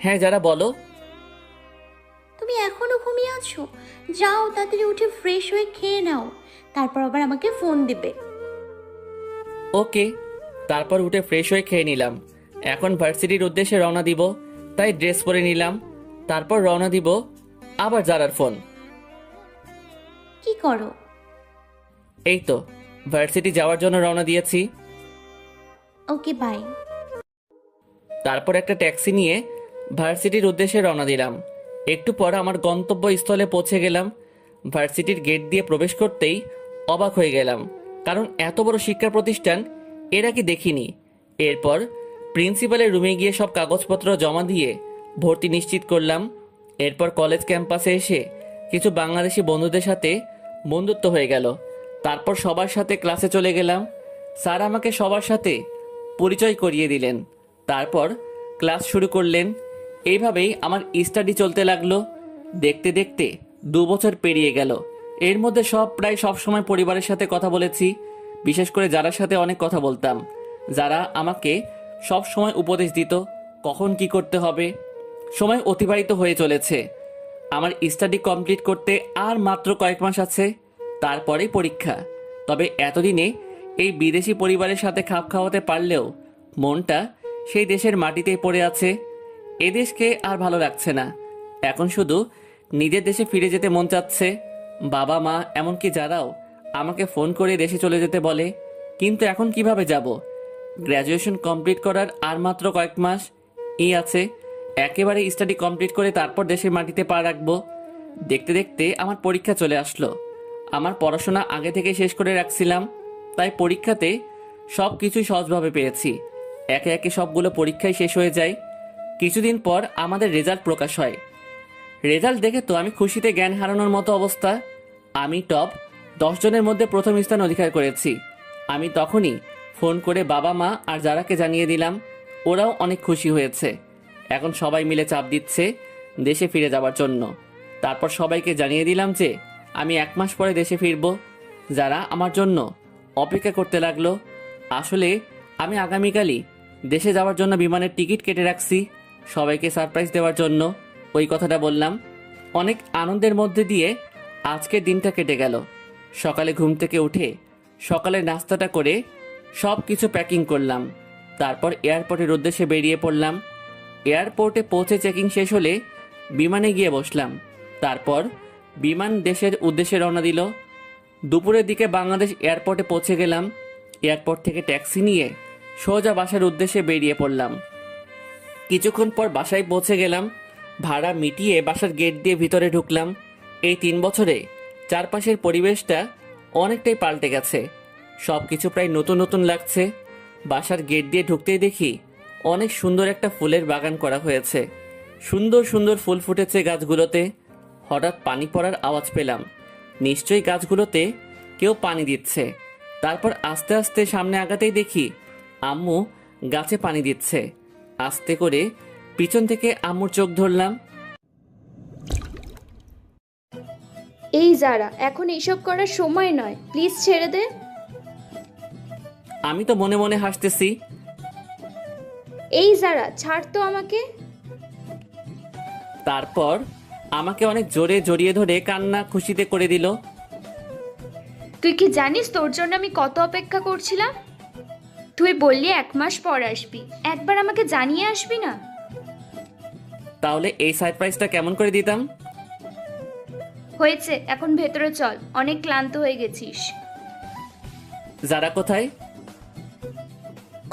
S1: হ্যাঁ যারা, বলো।
S4: তুমি এখনো ঘুমিয়ে আছো? যাও তাড়াতাড়ি উঠে ফ্রেশ হয়ে খেয়ে নাও, তারপর আবার আমাকে ফোন দিবে।
S1: ওকে। তারপর উঠে ফ্রেশ হয়ে খেয়ে নিলাম। এখন ভার্সিটির উদ্দেশ্যে রওনা দিব, তাই ড্রেস পরে নিলাম। তারপর রওনা দিব আবার যারার ফোন।
S4: কি করো?
S1: এই তো ভার্সিটি যাওয়ার জন্য রওনা দিয়েছি।
S4: Okay bye.
S1: তারপর একটা ট্যাক্সি নিয়ে ভার্সিটির উদ্দেশ্যে রওনা দিলাম। একটু পর আমার গন্তব্যস্থলে পৌঁছে গেলাম। ভার্সিটির গেট দিয়ে প্রবেশ করতেই অবাক হয়ে গেলাম, কারণ এত বড় শিক্ষা প্রতিষ্ঠান এর আগে দেখিনি। এরপর প্রিন্সিপালের রুমে গিয়ে সব কাগজপত্র জমা দিয়ে ভর্তি নিশ্চিত করলাম। এরপর কলেজ ক্যাম্পাসে এসে কিছু বাংলাদেশি বন্ধুদের সাথে বন্ধুত্ব হয়ে গেল। তারপর সবার সাথে ক্লাসে চলে গেলাম। স্যার আমাকে সবার সাথে পরিচয় করিয়ে দিলেন। তারপর ক্লাস শুরু করলেন। এইভাবেই আমার স্টাডি চলতে লাগলো। দেখতে দেখতে 2 বছর পেরিয়ে গেল। এর মধ্যে প্রায় সব সময় পরিবারের সাথে কথা বলেছি। বিশেষ করে যারার সাথে অনেক কথা বলতাম, যারা আমাকে সব সময় উপদেশ দিত কখন কি করতে হবে। সময় অতিবাহিত হয়ে চলেছে। আমার স্টাডি কমপ্লিট করতে আর মাত্র কয়েক মাস আছে, তারপরেই পরীক্ষা। তবে এতদিনে এই বিদেশি পরিবারের সাথে খাপ খাওয়াতে পারলেও মনটা সেই দেশের মাটিতেই পড়ে আছে। এ দেশকে আর ভালো লাগছে না। এখন শুধু নিজের দেশে ফিরে যেতে মন চাচ্ছে। বাবা মা এমনকি যারাও আমাকে ফোন করে দেশে চলে যেতে বলে, কিন্তু এখন কিভাবে যাব? গ্র্যাজুয়েশন কমপ্লিট করার আর মাত্র কয়েক মাস আছে। একেবারে স্টাডি কমপ্লিট করে তারপর দেশের মাটিতে পা রাখবো। দেখতে দেখতে আমার পরীক্ষা চলে আসলো। আমার পড়াশোনা আগে থেকে শেষ করে রাখছিলাম, তাই পরীক্ষাতে সব কিছুই সহজভাবে পেয়েছি। একে একে সবগুলো পরীক্ষাই শেষ হয়ে যায়। কিছুদিন পর আমাদের রেজাল্ট প্রকাশ হয়। রেজাল্ট দেখে তো আমি খুশিতে জ্ঞান হারানোর মতো অবস্থা। আমি টপ 10 জনের মধ্যে প্রথম স্থান অধিকার করেছি। আমি তখনই ফোন করে বাবা মা আর যারাকে জানিয়ে দিলাম। ওরাও অনেক খুশি হয়েছে। এখন সবাই মিলে চাপ দিচ্ছে দেশে ফিরে যাওয়ার জন্য। তারপর সবাইকে জানিয়ে দিলাম যে আমি 1 মাস পরে দেশে ফিরব। যারা আমার জন্য অপেক্ষা করতে লাগলো। আসলে আমি আগামীকালই দেশে যাওয়ার জন্য বিমানের টিকিট কেটে রাখছি, সবাইকে সারপ্রাইজ দেওয়ার জন্য। ওই কথাটা বললাম। অনেক আনন্দের মধ্যে দিয়ে আজকের দিনটা কেটে গেল। সকালে ঘুম থেকে উঠে সকালে নাস্তাটা করে সব কিছু প্যাকিং করলাম। তারপর এয়ারপোর্টের উদ্দেশ্যে বেরিয়ে পড়লাম। এয়ারপোর্টে পৌঁছে চেকিং শেষ হলে বিমানে গিয়ে বসলাম। তারপর বিমান দেশের উদ্দেশ্যে রওনা দিল। দুপুরের দিকে বাংলাদেশ এয়ারপোর্টে পৌঁছে গেলাম। এয়ারপোর্ট থেকে ট্যাক্সি নিয়ে সোজা বাসার উদ্দেশ্যে বেরিয়ে পড়লাম। কিছুক্ষণ পর বাসায় পৌঁছে গেলাম। ভাড়া মিটিয়ে বাসার গেট দিয়ে ভিতরে ঢুকলাম। এই 3 বছরে চারপাশের পরিবেশটা অনেকটাই পাল্টে গেছে। সব কিছু প্রায় নতুন নতুন লাগছে। বাসার গেট দিয়ে ঢুকতেই দেখি অনেক সুন্দর একটা ফুলের বাগান করা হয়েছে। সুন্দর সুন্দর ফুল ফুটেছে গাছগুলোতে। হঠাৎ পানি পড়ার আওয়াজ পেলাম। নিশ্চয়ই গাছগুলোতে কেউ পানি দিচ্ছে। তারপর আস্তে আস্তে সামনে আগাতেই দেখি আম্মু গাছে পানি দিচ্ছে। আস্তে করে পিছন থেকে আম্মুর চোখ ধরলাম।
S12: এই যারা, এখন এইসব করার সময় নয়, প্লিজ ছেড়ে দে।
S1: আমি তো মনে মনে হাসতেছি।
S12: এই যারা, ছাড় তো আমাকে।
S1: তারপর আমাকে অনেক জোরে জড়িয়ে ধরে কান্না খুশিতে করে দিল।
S12: তুই কি জানিস তোর জন্য আমি কত অপেক্ষা করছিলাম? তুই বললি 1 মাস পর আসবি, একবার আমাকে জানিয়ে আসবি না?
S1: তাহলে এই সারপ্রাইজটা কেমন করে দিতাম?
S12: হয়েছে, এখন ভেতরে চল, অনেক ক্লান্ত হয়ে গেছিস।
S1: যারা কোথায়?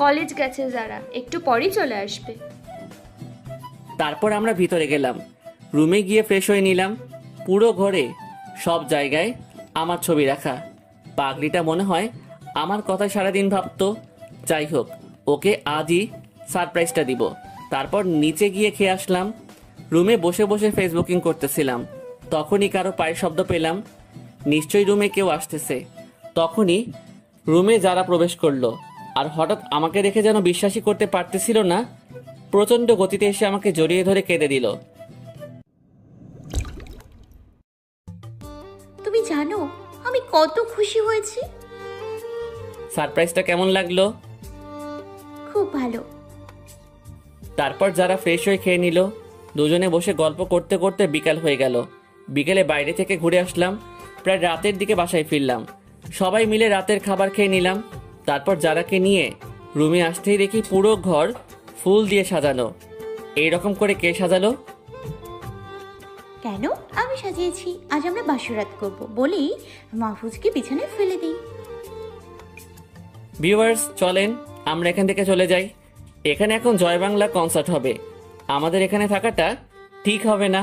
S12: কলেজ গেছে যারা, একটু পরেই চলে আসবে।
S1: তারপর আমরা ভিতরে গেলাম। রুমে গিয়ে ফ্রেশ হয়ে নিলাম। পুরো ঘরে সব জায়গায় আমার ছবি রাখা। পাগলিটা মনে হয় আমার কথা সারাদিন ভাবতো। যাই হোক, ওকে আজই সারপ্রাইজটা দিব। তারপর নিচে গিয়ে খেয়ে আসলাম। রুমে বসে বসে ফেসবুকিং করতেছিলাম। তখনই কারো পায়ের শব্দ পেলাম। নিশ্চয়ই রুমে কেউ আসতেছে। তখনই রুমে যারা প্রবেশ করলো, আর হঠাৎ আমাকে দেখে যেন বিশ্বাসই করতে পারতেছিল না। প্রচণ্ড গতিতে এসে আমাকে জড়িয়ে ধরে কেঁদে দিল।
S4: তুমি জানো আমি কত খুশি হয়েছি।
S1: সারপ্রাইজটা কেমন লাগলো?
S4: খুব ভালো।
S1: তারপর যারা ফ্রেশ হয়ে খেয়ে নিল। দুজনে বসে গল্প করতে করতে বিকাল হয়ে গেল। বিকেলে বাইরে থেকে ঘুরে আসলাম। প্রায় রাতের দিকে বাসায় ফিরলাম। সবাই মিলে রাতের খাবার খেয়ে নিলাম। তারপর যারাকে নিয়ে রুমে আসতেই দেখি পুরো ঘর ফুল দিয়ে সাজানো। এইরকম করে কে সাজালো?
S4: কেন, আমি সাজিয়েছি। আজ আমরা বাসরাত করব বলেই মাহফুজকে বিছানায় ফেলে দিই।
S1: ভিউয়ার্স, চলেন আমরা এখান থেকে চলে যাই। এখানে এখন জয় বাংলা কনসার্ট হবে। আমাদের এখানে থাকাটা ঠিক হবে না।